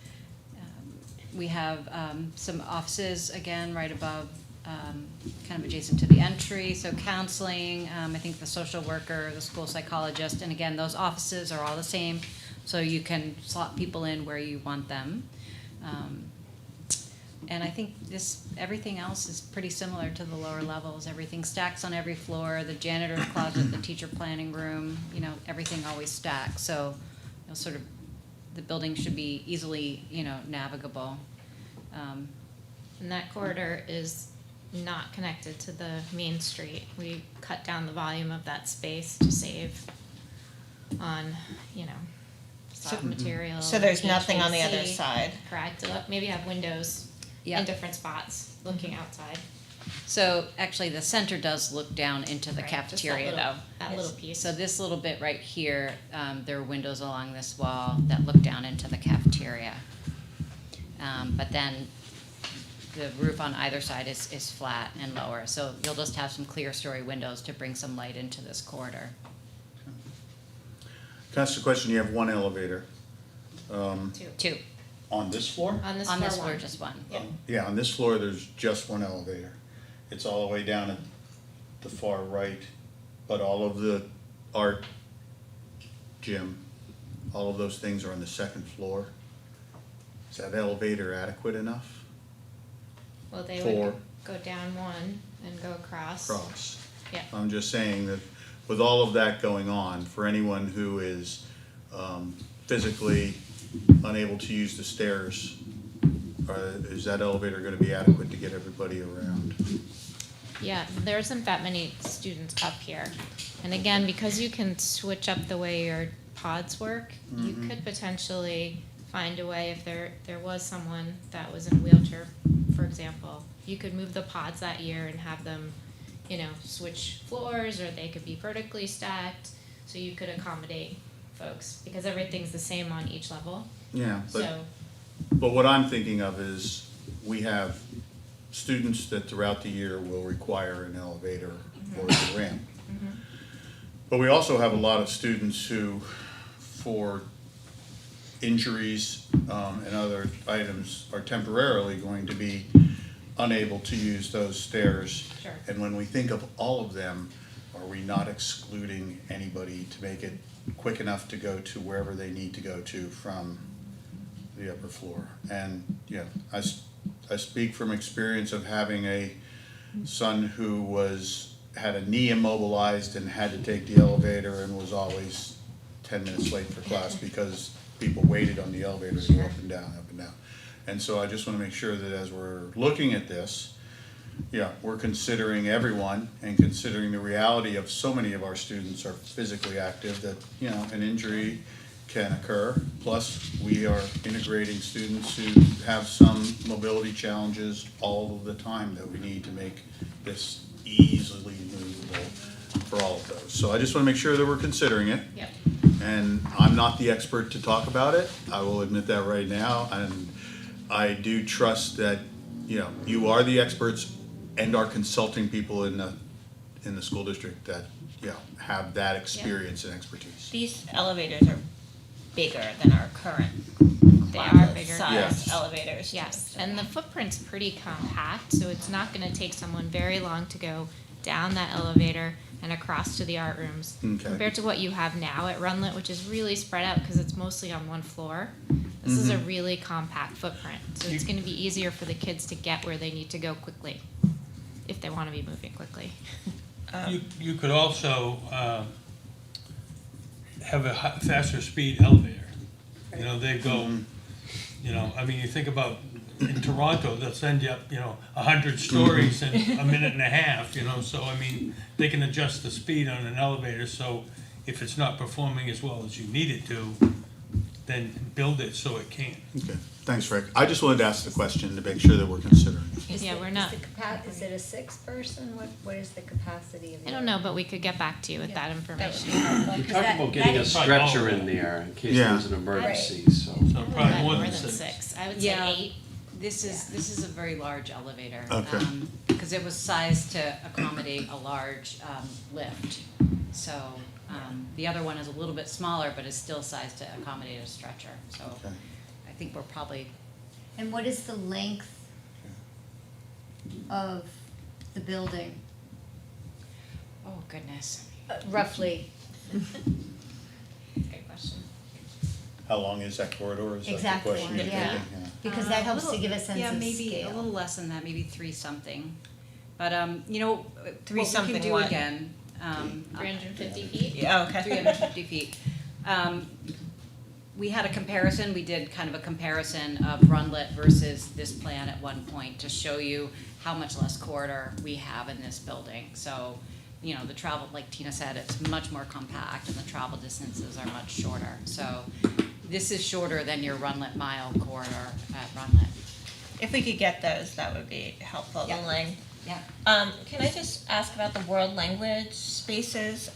We have some offices, again, right above, kind of adjacent to the entry, so counseling, I think the social worker, the school psychologist, and again, those offices are all the same, so you can slot people in where you want them. And I think everything else is pretty similar to the lower levels. Everything stacks on every floor, the janitor's closet, the teacher planning room, everything always stacks, so, sort of, the building should be easily, navigable. And that corridor is not connected to the main street. We cut down the volume of that space to save on, soft material. So there's nothing on the other HVAC. side. Correct. Maybe have windows Yeah. in different spots looking outside. So actually, the center does look down into the Right, just that cafeteria, little- though. that little piece. So this little bit right here, there are windows along this wall that look down into the cafeteria. But then the roof on either side is flat and lower, so you'll just have some clear story windows to bring some light into this corridor. Can I ask a question? You have one elevator. Two. On this floor? On this On floor, this floor, one. just one. Yeah. Yeah, on this floor, there's just one elevator. It's all the way down at the far right, but all of the art, gym, all of those things are on the second floor. Is that elevator adequate enough? Well, they Four. would go down one and go across. Cross. Yeah. I'm just saying that with all of that going on, for anyone who is physically unable to use the stairs, is that elevator gonna be adequate to get everybody around? Yeah, there isn't that many students up here. And again, because you can switch up the way your pods work, you could potentially find a way, if there was someone that was in a wheelchair, for example, you could move the pods that year and have them, switch floors, or they could be vertically stacked, so you could accommodate folks, because everything's the same on each level. Yeah, So, but what I'm thinking of is, we have students that throughout the year will require an elevator or a ramp. But we also have a lot of students who, for injuries and other items, are temporarily going to be unable to use those stairs. Sure. And when we think of all of them, are we not excluding anybody to make it quick enough to go to wherever they need to go to from the upper floor? And, I speak from experience of having a son who had a knee immobilized and had to take the elevator and was always 10 minutes late for class because people waited on the elevator to go up and down, up and down. And so I just want to make sure that as we're looking at this, we're considering everyone and considering the reality of so many of our students are physically active that, an injury can occur. Plus, we are integrating students who have some mobility challenges all of the time that we need to make this easily movable for all of those. So I just want to make sure that we're considering it. yep. And I'm not the expert to talk about it, I will admit that right now, and I do trust that, you are the experts and are consulting people in the school district that, have that experience and expertise. These elevators are bigger than our current They are closet bigger. size Yes. elevators. too, Yes, so. and the footprint's pretty compact, so it's not gonna take someone very long to go down that elevator and across to the art rooms. Okay. Compared to what you have now at Runlet, which is really spread out because it's mostly on one floor. This is a really compact footprint, so it's gonna be easier for the kids to get where they need to go quickly, if they wanna be moving quickly. You could also have a faster speed elevator. They go, you think about in Toronto, they'll send you up, 100 stories in a minute and a half, so they can adjust the speed on an elevator, so if it's not performing as well as you need it to, then build it so it can. Okay. Thanks, Rick. I just wanted to ask the question to make sure that we're considering it. Yeah, we're not. Is it a 6-person? What is the capacity of the? I don't know, but we could get back to you with that information. We talked about getting a stretcher in there in case Yeah. there's an emergency, so. So probably more than 6. I would say Yeah. 8. This is a very large elevator. Okay. Because it was sized to accommodate a large lift. So the other one is a little bit smaller, but is still sized to accommodate a stretcher. So Okay. I think we're probably, And what is the length of the building, oh goodness. roughly? Good question. How long is that corridor? Is that the Exactly, question you're yeah. thinking? Because that helps to give a sense Yeah, of maybe a scale. little less than that, maybe 3-something. But, you know, Three what we something can do what? again. 350 feet? Yeah, okay. 350 feet. We had a comparison, we did kind of a comparison of Runlet versus this plan at one point to show you how much less corridor we have in this building. So, you know, the travel, like Tina said, it's much more compact and the travel distances are much shorter. So this is shorter than your Runlet mile corridor at Runlet. If we could get those, that would be helpful, the Yeah. length. Yeah. Can I just ask about the world language spaces?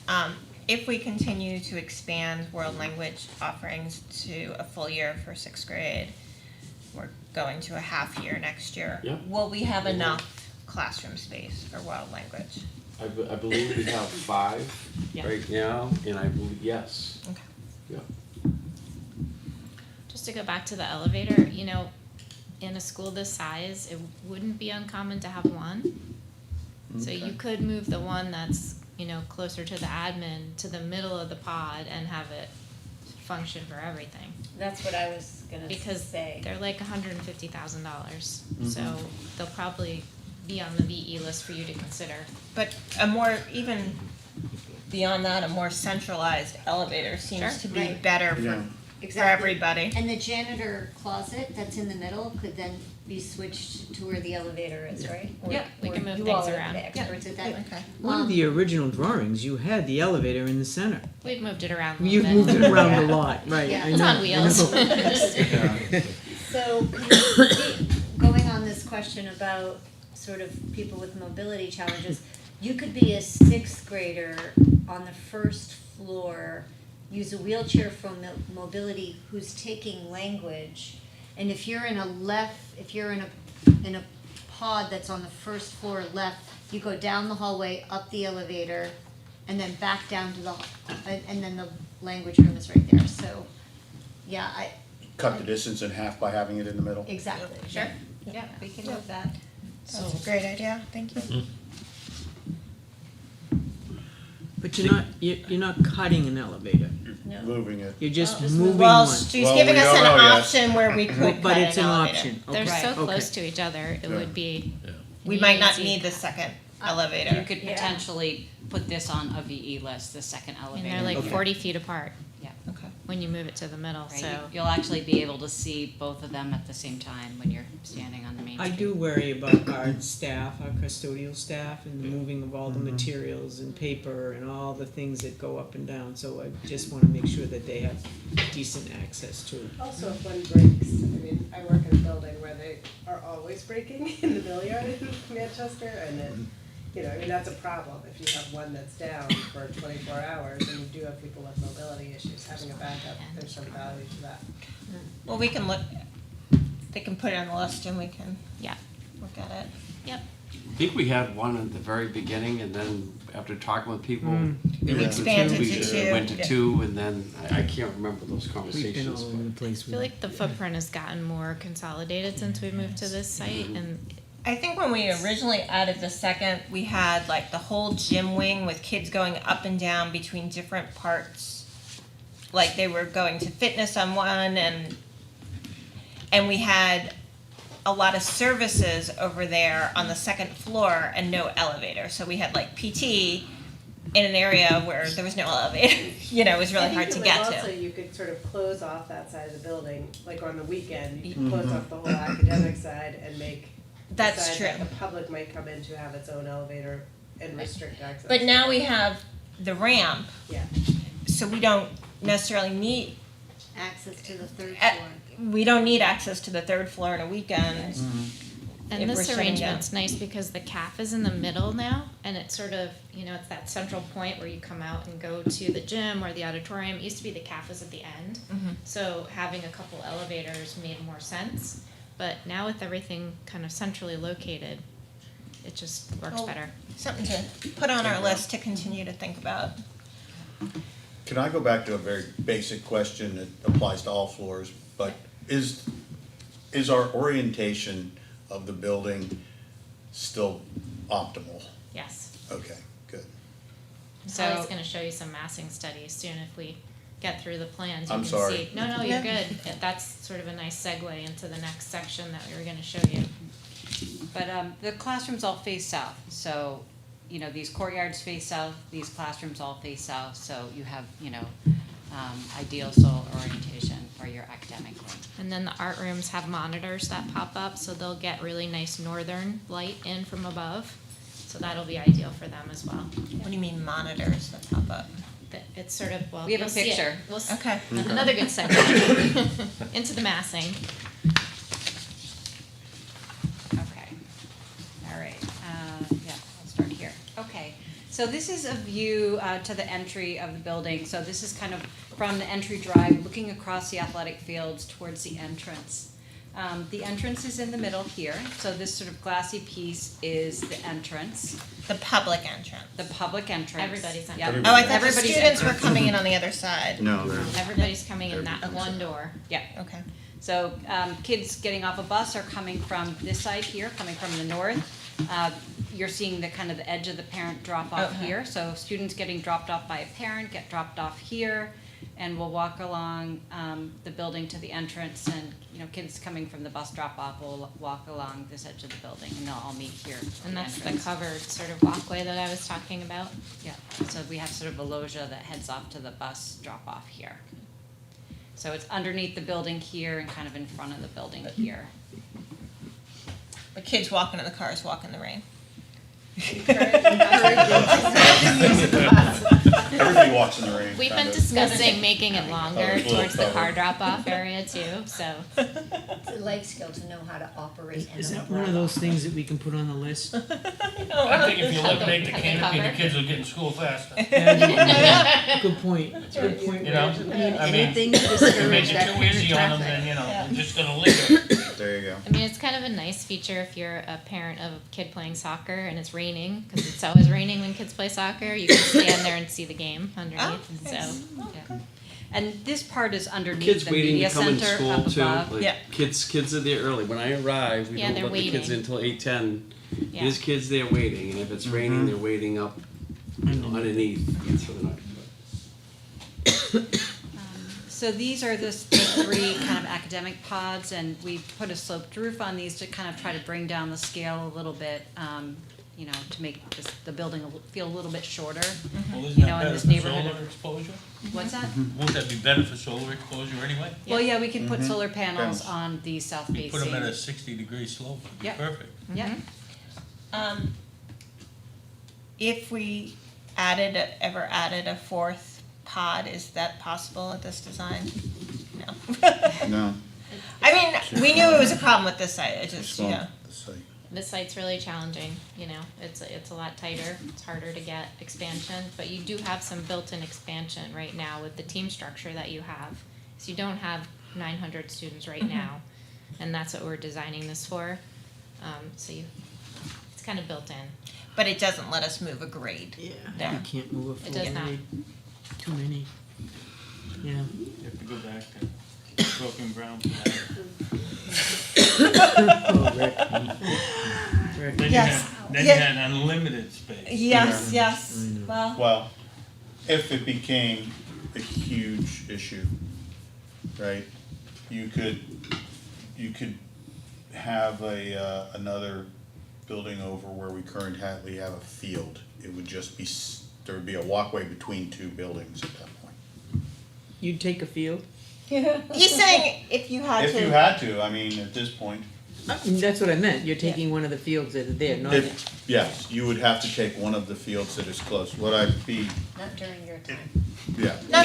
If we continue to expand world language offerings to a full year for 6th grade, we're going to a half year next year. Yeah. Will we have enough classroom space for world language? I believe we have 5 Yeah. right now, and I believe, yes. Okay. Yeah. Just to go back to the elevator, you know, in a school this size, it wouldn't be uncommon to have one. So you could move the one that's, you know, closer to the admin to the middle of the pod and have it function for everything. That's what I was gonna Because say. they're like $150,000. So they'll probably be on the VE list for you to consider. But a more, even beyond that, a more centralized elevator seems Sure. to be Right. better for, Yeah. for everybody. And the janitor closet that's in the middle could then be switched to where the elevator is, right? Or- Yep, we can or move you things all are around. the experts at that. Okay. One of the original drawings, you had the elevator in the center. We've moved it around a little You've bit. moved it around a lot, right, Yeah. I It's know, on I wheels. know. So, going on this question about sort of people with mobility challenges, you could be a 6th grader on the first floor, use a wheelchair for mobility who's taking language, and if you're in a pod that's on the first floor left, you go down the hallway, up the elevator, and then back down to and then the language room is right there, so, yeah, Cut the distance in half by having it in the middle? exactly. Sure. Yeah, we can move that. That's a great idea, thank you. But you're not cutting an elevator, No. Moving it. you're just Just moving Well, one. she's Well, giving we us don't an know yet. option where we could cut But it's an elevator. option, They're okay, so okay. close to each other, it Yeah. would be. We might not easy. need the second You elevator. could Yeah. potentially put this on a VE list, the second I elevator. mean, they're like Okay. 40 feet apart Yeah. Okay. when you move it to the middle, Right, so. you'll actually be able to see both of them at the same time when you're standing on the main I street. do worry about our staff, our custodial staff, and the moving of all the materials and paper and all the things that go up and down, so I just wanna make sure that they have decent access to it. Also, if one breaks, I mean, I work in a building where they are always breaking in the billiard in Manchester, and then, you know, I mean, that's a problem. If you have one that's down for 24 hours and you do have people with mobility issues, having a backup, there's some value to that. Well, we can look, they can put it on the list and we can Yeah. look at it. Yep. I think we had one at the very beginning, and then after talking with people, We Yeah. expanded we to two. went to Yeah. 2, and then I can't remember those We've been conversations. all over the place I with feel it. like the footprint has gotten more consolidated since we moved to this site, and I think when we originally added the second, we had like the whole gym wing with kids going up and down between different parts. Like they were going to fitness on one and we had a lot of services over there on the second floor and no elevator. So we had like PT in an area where there was no elevator. You know, it was really hard to get Also, to. you could sort of close off that side of the building, like on the weekend, you could close off the whole academic side and make That's decide true. that the public might come in to have its own elevator and restrict access. But now we have the ramp, Yeah. so we don't necessarily need access to the third Uh, floor. We don't need access to the third floor on a weekend. And if we're this shutting down. arrangement's nice because the CAF is in the middle now, and it's sort of, it's that central point where you come out and go to the gym or the auditorium. It used to be the CAF was at the end, so having a couple elevators made more sense. But now with everything kind of centrally located, it just works Well, better. Something to put on our list to continue to think about. Can I go back to a very basic question that applies to all floors, but is our orientation of the building still optimal? Yes. Okay, good. So I was So- gonna show you some massing studies soon if we get through the plans. You I'm can sorry. see. No, you're Yeah. good. That's sort of a nice segue into the next section that we were gonna show you. But the classrooms all face south, so, these courtyards face south, these classrooms all face south, so you have, ideal solar orientation for your academic wing. And then the art rooms have monitors that pop up, so they'll get really nice northern light in from above. So that'll be ideal for them as well. What do you mean monitors that pop up? It's sort of, well, We have a you'll see it. picture. We'll Okay. Another good segue into the massing. Okay, all right, I'll start here. Okay, so this is a view to the entry of the building. So this is kind of from the entry drive, looking across the athletic fields towards the entrance. The entrance is in the middle here, so this sort of glassy piece is the entrance, The public entrance. the public entrance. Everybody's Yep. entrance. Oh, I thought the Everybody's students were entrance. coming in on the other side. No, Everybody's coming in that one door. Yeah. Okay. So kids getting off a bus are coming from this side here, coming from the north. You're seeing the kind of the edge of the parent drop off Okay. here. So students getting dropped off by a parent get dropped off here, and we'll walk along the building to the entrance. And kids coming from the bus drop off will walk along this edge of the building, and they'll all meet here. at And that's the entrance. covered sort of walkway that I was talking about. Yeah. So we have sort of a loggia that heads off to the bus drop off here. So it's underneath the building here and kind of in front of the building here. The kids walking in the cars, walk in the rain. everybody walks in the rain. We've kind been of. discussing making it longer Oh, it's a little towards the car covered. drop-off area too, so. It's a life skill to know how to operate in Is a that one of those things that we can put on the list? I think if you eliminate the Cover. canopy, the kids will get in school faster. Good point, good point. You know, Reg. I mean, Anything to if you discourage make it that too kind of easy on them, traffic. then, they're just gonna linger. There you go. I mean, it's kind of a nice feature if you're a parent of a kid playing soccer and it's raining, because it's always raining when kids play soccer. You can stand there and see the game underneath, and so. Yeah. And this part is underneath Kids the waiting media to come in center school up too. above. Like, Yeah. kids are there early. When I arrive, we Yeah, don't they're let the kids waiting. in until 8:10. Yeah. There's kids there waiting, and if it's raining, they're waiting up underneath. So they're not. So these are the three kind of academic pods, and we put a sloped roof on these to kind of try to bring down the scale a little bit, to make the building feel a little bit shorter. Well, isn't You that know, in better this for neighborhood. solar exposure? What's that? Won't that be better for solar exposure anyway? Well, yeah, we can put solar panels Panels. on the south You put them at a facing. 60-degree slope, it'd be Yep. perfect. Yeah, If we ever added a fourth pod, is that possible at this design? No. No. I mean, we knew it was a problem with this site, it just, Small. yeah. This site's really challenging, it's a lot tighter, it's harder to get expansion, but you do have some built-in expansion right now with the team structure that you have. So you don't have 900 students right now, and that's what we're designing this for. It's kind of built in. But it doesn't let us move a grade. Yeah, There. you can't move a It full does not. grade. Too many. Yeah. You have to go back to broken ground for that. Oh, Rick. Rick. Then Yes. you Yeah. had unlimited space. Yes, yes, I know. well, Well, if it became a huge issue, right, you could have another building over where we currently have a field. It would just be, there would be a walkway between two buildings at that point. You'd take a field? he's saying if you had If to. you had to, I mean, at this point, That's what I meant, you're taking one of the fields that are there, not. yes, you would have to take one of the fields that is close. Would I be, Not during your time. Yeah. No,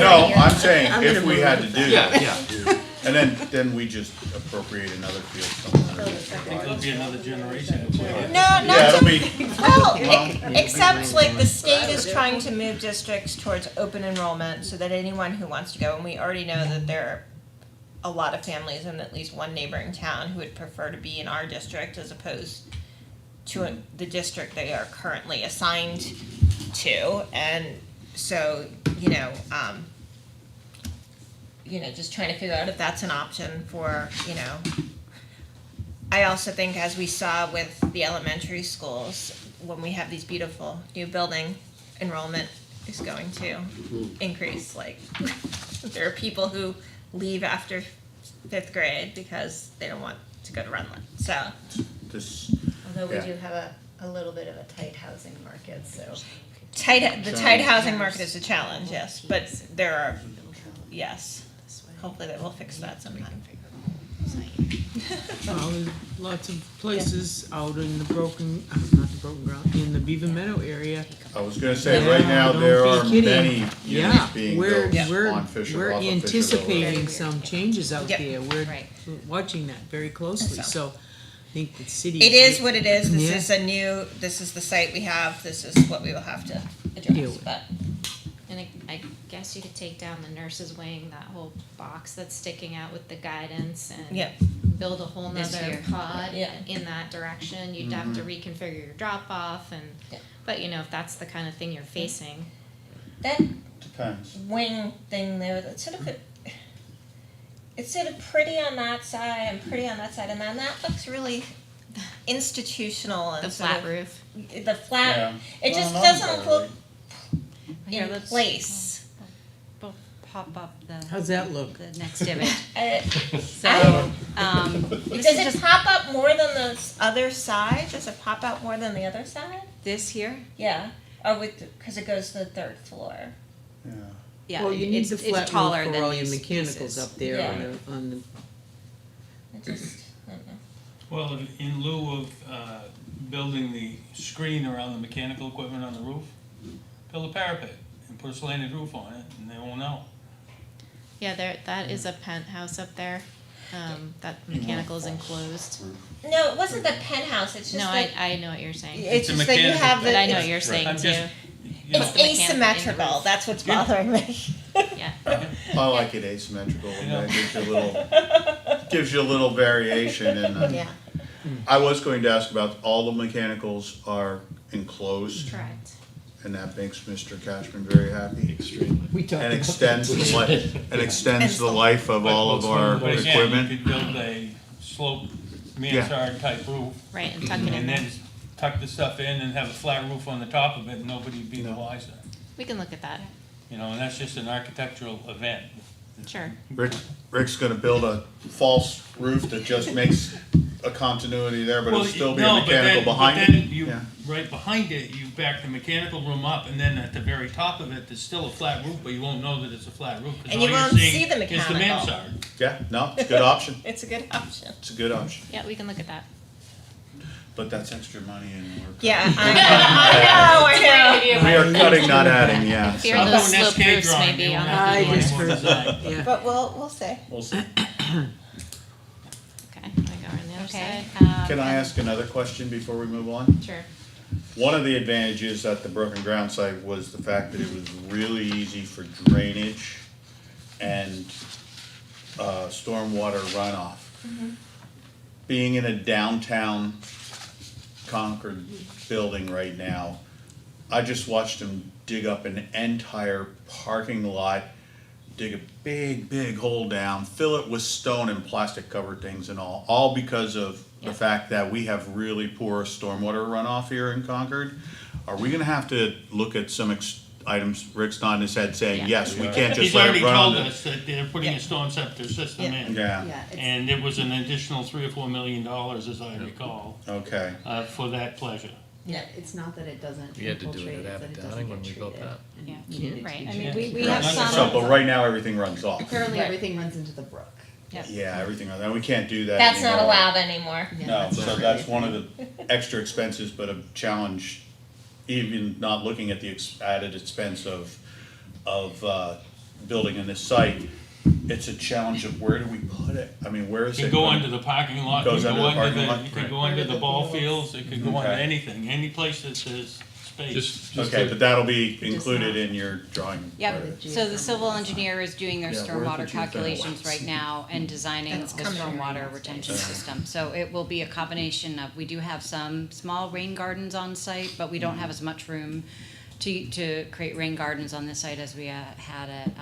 No, I'm saying if we had to do Yeah, that, yeah. and then we just appropriate another field somewhere. I think there'll be another generation before that. No, Yeah, not it'll to, be, well, Well, except like the state is trying to move districts towards open enrollment so that anyone who wants to go, and we already know that there are a lot of families in at least one neighboring town who would prefer to be in our district as opposed to the district they are currently assigned to, and so, just trying to figure out if that's an option for, I also think, as we saw with the elementary schools, when we have these beautiful new building, enrollment is going to increase, like, there are people who leave after 5th grade because they don't want to go to Runland, so. this, Although we Yeah. do have a little bit of a tight housing market, so. The tight housing market is a challenge, yes, but there are, yes, hopefully they will fix that sometime. Well, there's lots of places out in the not the broken ground, in the Beaver Meadow area. I was gonna say, right now, Don't there be are kidding. many Yeah, units being we're, built we're, on Fisher, we're off of Fisher Hill Road. anticipating some changes out Yep. there. We're Right. watching that very closely, so I think the city. It is what it is, Yeah. this is the site we have, this is what we will have to Deal address, with. but. And I guess you could take down the nurses' wing, that whole box that's sticking out with the guidance and Yeah. build a whole This nother here. pod Yeah. in that direction. You'd have to reconfigure your drop off Yeah. but if that's the kind of thing you're facing. That Depends. wing thing there, it's sort of pretty on that side and pretty on that side, and then that looks really institutional and The sort flat of- roof. The flat, Yeah. it just Well, not doesn't look Here, in let's- place. We'll pop up How's that look? the next image. Uh, So, Does it pop up more than the other side? Does it pop out more than the other side? this here, Yeah, or because it goes to the 3rd floor. Yeah. yeah, Well, you need it's, the it's flat taller roof than for all your these mechanicals pieces. up there Yeah. on the I just, I don't know. Well, in lieu of building the screen around the mechanical equipment on the roof, build a parapet and put a slanted roof on it, and they won't know. Yeah, that is a penthouse up there. That mechanical is enclosed. No, it wasn't the penthouse, it's just No, that, I know what you're saying. it's It's a just that you mechanical- have the. But I know what it's- you're saying I'm too. just, you know, It's the mechanical in the asymmetrical, roof. that's what's Yeah. bothering me. Yeah. I like it asymmetrical, and Yeah. that gives you a little variation, and, Yeah, I was going to ask about, all the mechanicals are enclosed, Correct. and that makes Mr. Cashman very happy. Extremely. And extends the life of all of our but again, equipment. you could build a sloped mansard type roof, Right, and tuck it in and there. then tuck the stuff in and have a flat roof on the top of it, and nobody'd be the wiser. We can look at that. And that's just an architectural event. Sure. Rick's gonna build a false roof that just makes a continuity there, but it'll Well, still be a no, but mechanical then- behind But then it. you, Yeah. right behind it, you back the mechanical room up, and then at the very top of it, there's still a flat roof, but you won't know that it's a flat roof, because And all you you're won't see seeing the is the mechanical. mansard. Yeah, no, it's a good option. it's a good option. It's a good option, Yeah, we can look at that. but that's extra money and we're. Yeah, I know. We are cutting, not adding, yeah. Fear so- those Oh, an slope SK roofs drawing, maybe you won't on have I to do any just more heard design. that, yeah. But we'll see. We'll see. Okay, I go on the other Okay. side. Can I ask another question before we move on? Sure. One of the advantages at the broken ground site was the fact that it was really easy for drainage and stormwater runoff. Being in a downtown Concord building right now, I just watched them dig up an entire parking lot, dig a big hole down, fill it with stone and plastic covered things and all because of the fact that we have really poor stormwater runoff here in Concord. Are we gonna have to look at some items, Rick's nodding his head saying, Yeah. yes, we can't just He's let already it run on told the. us that they're putting Yeah. a storm scepter system Yeah. in. Yeah, And it was an additional $3 or $4 million, as I recall, okay, for that pleasure. Yeah, it's not that it doesn't We had to do infiltrate, it it's at that it Abbott doesn't Downing when get we built treated. that. And Yeah. you needed to Right. be I treated. mean, we have so, some, but right now, everything runs off. Currently, Right. everything runs into the brook. Yep. Yeah, everything, and we can't do that that's not anymore. allowed anymore. Yeah, No, that's so not that's really- one of the extra expenses, but a challenge even not looking at the added expense of building in this site, it's a challenge of where do we put it? I mean, where is You it? can go gonna- under the parking lot, you Goes can under go the under parking lot? you can go Right. under the ball fields, it could go under Okay. anything, any place that there's space. Just Okay, to- but that'll be included in your drawing. Yep, right? so the civil engineer is doing their Yeah, where's the stormwater geothermal calculations ones? right now and designing It's the coming. stormwater retention system. So it will be a combination of, we do have some small rain gardens on site, but we don't have as much room to create rain gardens on this site as we had at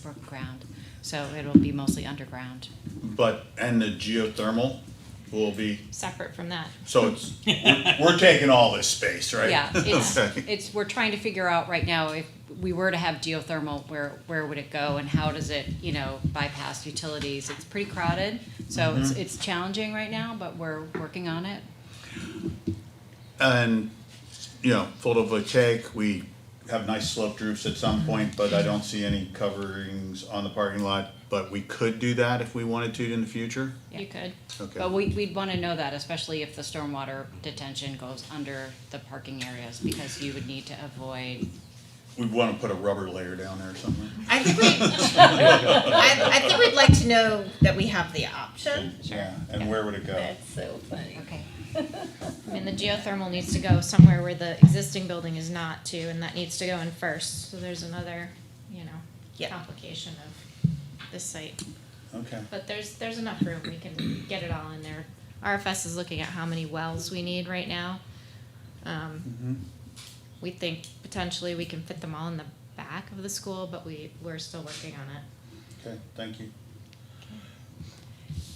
Brook Ground. So it'll be mostly underground. But, and the geothermal will be, Separate from that. so it's, we're taking all this space, right? Yeah, Okay. we're trying to figure out right now, if we were to have geothermal, where would it go and how does it, bypass utilities? It's pretty crowded, so it's challenging right now, but we're working on it. And, photovoltaic, we have nice sloped roofs at some point, but I don't see any coverings on the parking lot. But we could do that if we wanted to in the future? You could. Okay. But we'd wanna know that, especially if the stormwater detention goes under the parking areas, because you would need to avoid. We want to put a rubber layer down there somewhere. I think I think we'd like to know that we have the option. Yeah, and where would it go? That's so funny. Okay. I mean, the geothermal needs to go somewhere where the existing building is not too, and that needs to go in first. So there's another, Yeah. complication of this site. Okay. But there's enough room, we can get it all in there. RFS is looking at how many wells we need right now. We think potentially we can fit them all in the back of the school, but we're still working on it. Okay, thank you.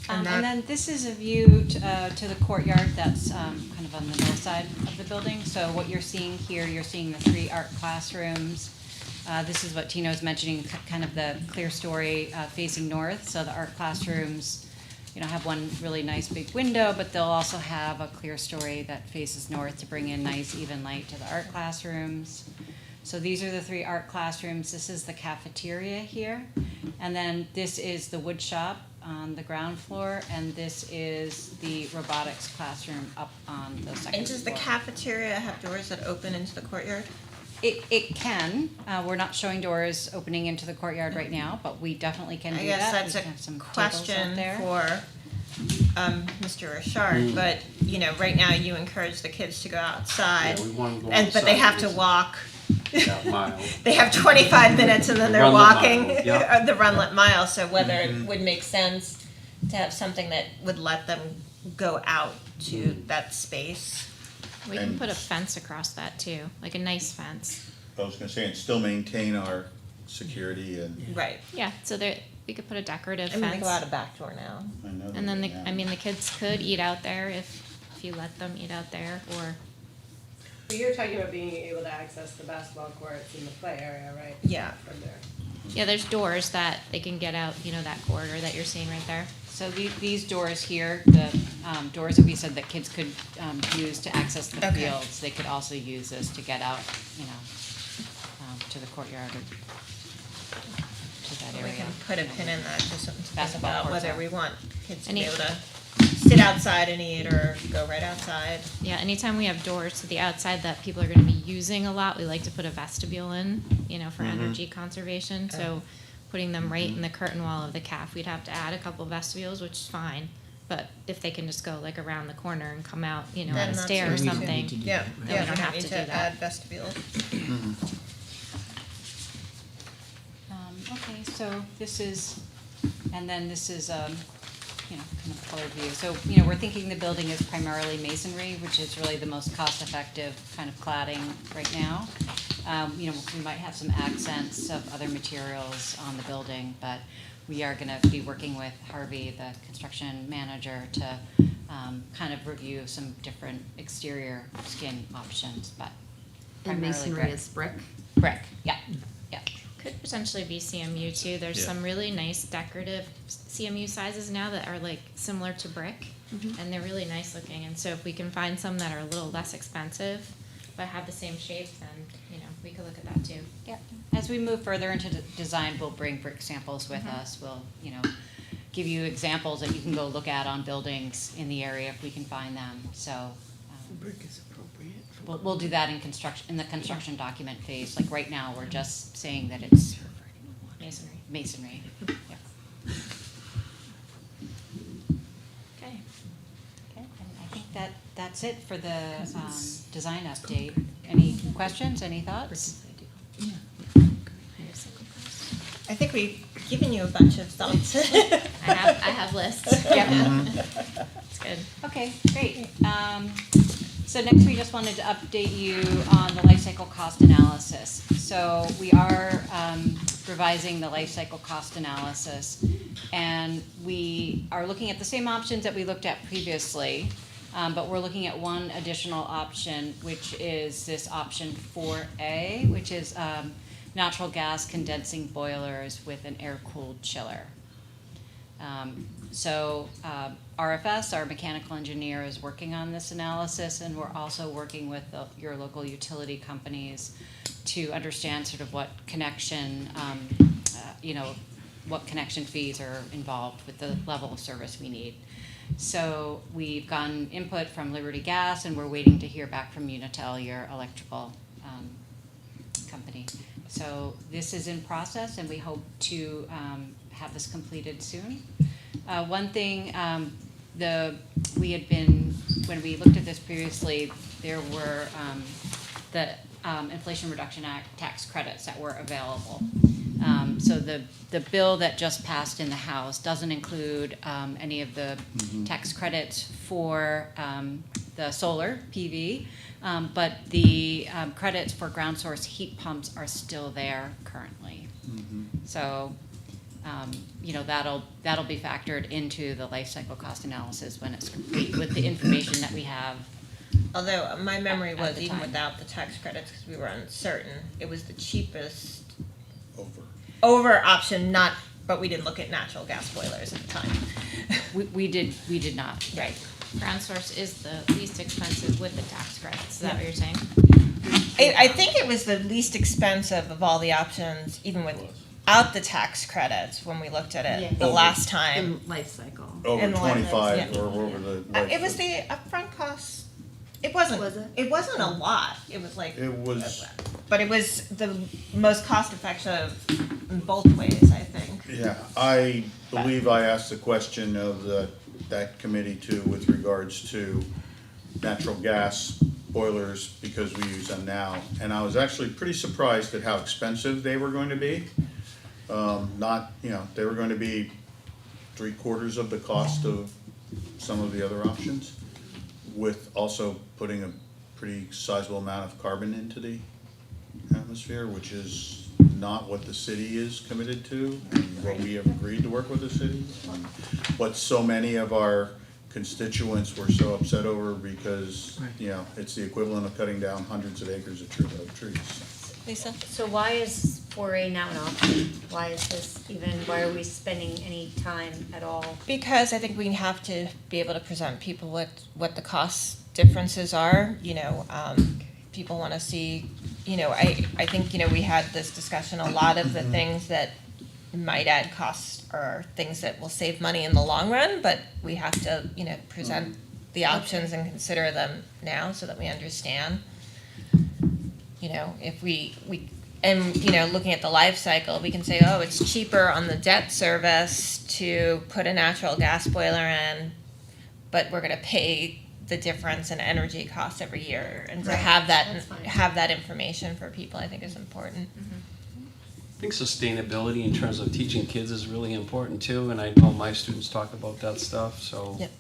And And then this is a view to the courtyard that's kind of on the north side of the building. So what you're seeing here, you're seeing the 3 art classrooms. This is what Tino was mentioning, kind of the clear story facing north. So the art classrooms, have one really nice big window, but they'll also have a clear story that faces north to bring in nice even light to the art classrooms. So these are the 3 art classrooms. This is the cafeteria here. And then this is the wood shop on the ground floor, and this is the robotics classroom up on the second floor. And does the cafeteria have doors that open into the courtyard? It can. We're not showing doors opening into the courtyard right now, but we definitely can do I that. guess We that's can have some a tables out question there. for Mr. Richard, but right now you encourage the kids to go outside. Yeah, we want to go But they outside, have to it's walk. that mile. They have 25 minutes and then The they're runlet walking mile, yeah. the runlet mile. So whether it would make sense to have something that would let them go out to that space. We can And- put a fence across that too, like a nice fence. I was gonna say, and still maintain our security and, Right. Yeah, so there, we could put a decorative I mean, they fence. go out a back door now. I know. And then, that, the kids could eat out there if you let them eat out there, or, But you're talking about being able to access the basketball courts and the play area, right? Yeah. From there. yeah, there's doors that they can get out, that corridor that you're seeing right there. So these doors here, the doors that we said that kids could use to access the Okay. fields, they could also use this to get out, to the courtyard or to that We area. can put a pin in that, just something to think Basketball about, courts whether out. we want kids to Any- be able to sit outside and eat or go right outside. Yeah, anytime we have doors to the outside that people are gonna be using a lot, we like to put a vestibule in, for energy conservation, so putting them right in the curtain wall of the caf, we'd have to add a couple vestibules, which is fine. But if they can just go like around the corner and come out, on Then a that's stair or what we do. something. Yeah, we yeah, don't we have don't need to to do that. add vestibules. Okay, so this is, and then this is, kind of colored view. So, we're thinking the building is primarily masonry, which is really the most cost-effective kind of cladding right now. We might have some accents of other materials on the building, but we are gonna be working with Harvey, the construction manager, to kind of review some different exterior skin options, but And primarily masonry brick. is brick. Brick, yeah, yeah. Could potentially be CMU too. There's Yeah. some really nice decorative CMU sizes now that are like similar to brick, and they're really nice looking. And so if we can find some that are a little less expensive, but have the same shape, then we could look at that too. Yeah, as we move further into the design, we'll bring brick samples with us. We'll, give you examples that you can go look at on buildings in the area if we can find them, so. Brick is appropriate for we'll do that in the construction document phase. Like right now, we're just saying that it's masonry. Yeah. Okay. Okay, and I think that's it for the design update. Any questions, any thoughts? I think we've given you a bunch of thoughts. I have lists. Yep. That's good. Okay, great. So next, we just wanted to update you on the life cycle cost analysis. So we are revising the life cycle cost analysis, and we are looking at the same options that we looked at previously, but we're looking at one additional option, which is this option 4A, which is natural gas condensing boilers with an air-cooled chiller. RFS, our mechanical engineer, is working on this analysis, and we're also working with your local utility companies to understand sort of what connection, what connection fees are involved with the level of service we need. So we've gotten input from Liberty Gas, and we're waiting to hear back from Unitil, your electrical company. So this is in process, and we hope to have this completed soon. One thing when we looked at this previously, there were the Inflation Reduction Act tax credits that were available. So the bill that just passed in the House doesn't include any of the tax credits for the solar PV, but the credits for ground source heat pumps are still there currently. So that'll be factored into the life cycle cost analysis when it's complete with the information that we have. Although my memory At was the even time. without the tax credits, because we were uncertain, it was the cheapest Over. over option, but we didn't look at natural gas boilers at the time. We did not. Right. Ground source is the least expensive with the tax credits. Is that what you're saying? I think it was the least expensive of all the options, even without the tax credits, when we looked at it the Over. last time. In life cycle. Over And the life- 25 yeah. or over the. It was the upfront cost. It wasn't. Was it? It wasn't a lot. It was like. It was, But it was the most cost effective in both ways, I think. yeah, I believe I asked the question of that committee too with regards to natural gas boilers because we use them now. And I was actually pretty surprised at how expensive they were going to be. They were going to be 3/4 of the cost of some of the other options, with also putting a pretty sizable amount of carbon into the atmosphere, which is not what the city is committed to, and what we have agreed to work with the city, and what so many of our constituents were so upset over because, it's the equivalent of cutting down hundreds of acres of trees. Lisa? So why is 4A now an option? Why are we spending any time at all? Because I think we have to be able to present people what the cost differences are, people wanna see, I think, we had this discussion, a lot of the things that might add costs are things that will save money in the long run, but we have to, present the options and consider them now so that we understand. If we looking at the life cycle, we can say, oh, it's cheaper on the debt service to put a natural gas boiler in, but we're gonna pay the difference in energy costs every year. And to Right, have that's fine. that information for people, I think is important. I think sustainability in terms of teaching kids is really important too, and I know my students talk about that stuff, so. Yep.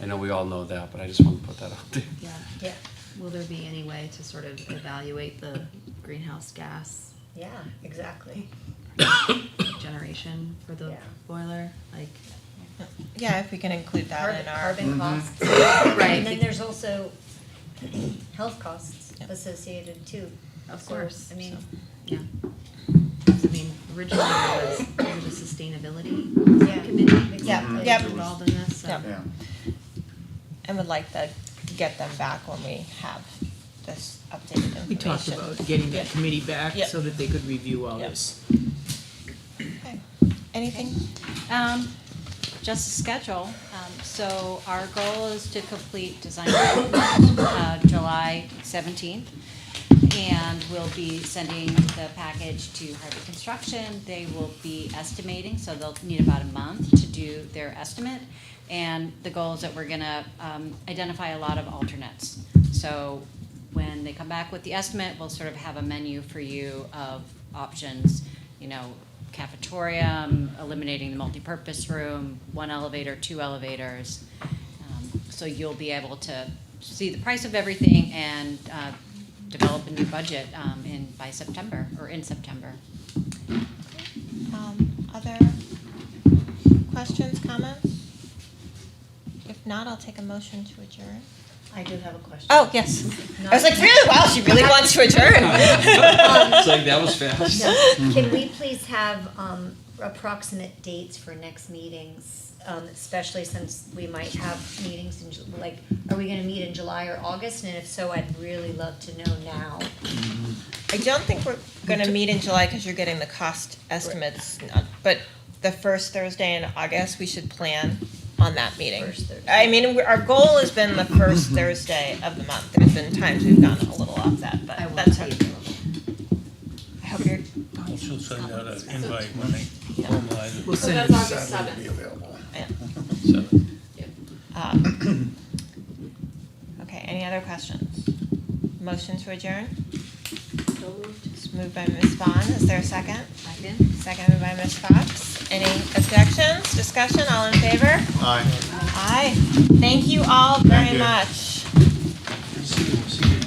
I know we all know that, but I just want to put that out there. Yeah. Yeah, Will there be any way to sort of evaluate the greenhouse gas yeah, exactly. generation for the Yeah. boiler? Like, Yeah, if we can include that in our. Carbon costs. Right. And then there's also health costs Yep. associated too. of So, course. I mean, so, yeah. I mean, originally there was the sustainability Yeah. committee. Exactly. Yep. Involved in this, so. Yep. Yeah. And would like to get them back when we have this updated information. We talked about getting that committee back Yep. so that they could review all Yep. this. Okay. Anything? Just the schedule. So our goal is to complete design July 17th. And we'll be sending the package to Harvey Construction. They will be estimating, so they'll need about a month to do their estimate. And the goal is that we're gonna identify a lot of alternates. So when they come back with the estimate, we'll sort of have a menu for you of options, you know, cafeteria, eliminating the multipurpose room, 1 elevator, 2 elevators. So you'll be able to see the price of everything and develop a new budget by September, or in September. Other questions, comments? If not, I'll take a motion to adjourn. I do have a question. Oh, yes. I was like, really? Wow, she really wants to adjourn. It's like, that was fast. No. Can we please have approximate dates for next meetings, especially since we might have meetings in, like, are we gonna meet in July or August? And if so, I'd really love to know now. I don't think we're gonna meet in July because you're getting the cost estimates, but the first Thursday in August, we should plan on that meeting. First Thursday. I mean, our goal has been the first Thursday of the month. There's been times we've gone a little off that, but that's. I hope you're. She'll send out an invite when they formalize it. So that's August 7th. Okay, any other questions? Motion to adjourn? So moved. It's moved by Ms. Vaughn. Is there a second? Second. Seconded by Ms. Fox. Any objections, discussion, all in favor? Aye. Aye. Thank you all very you. much. See you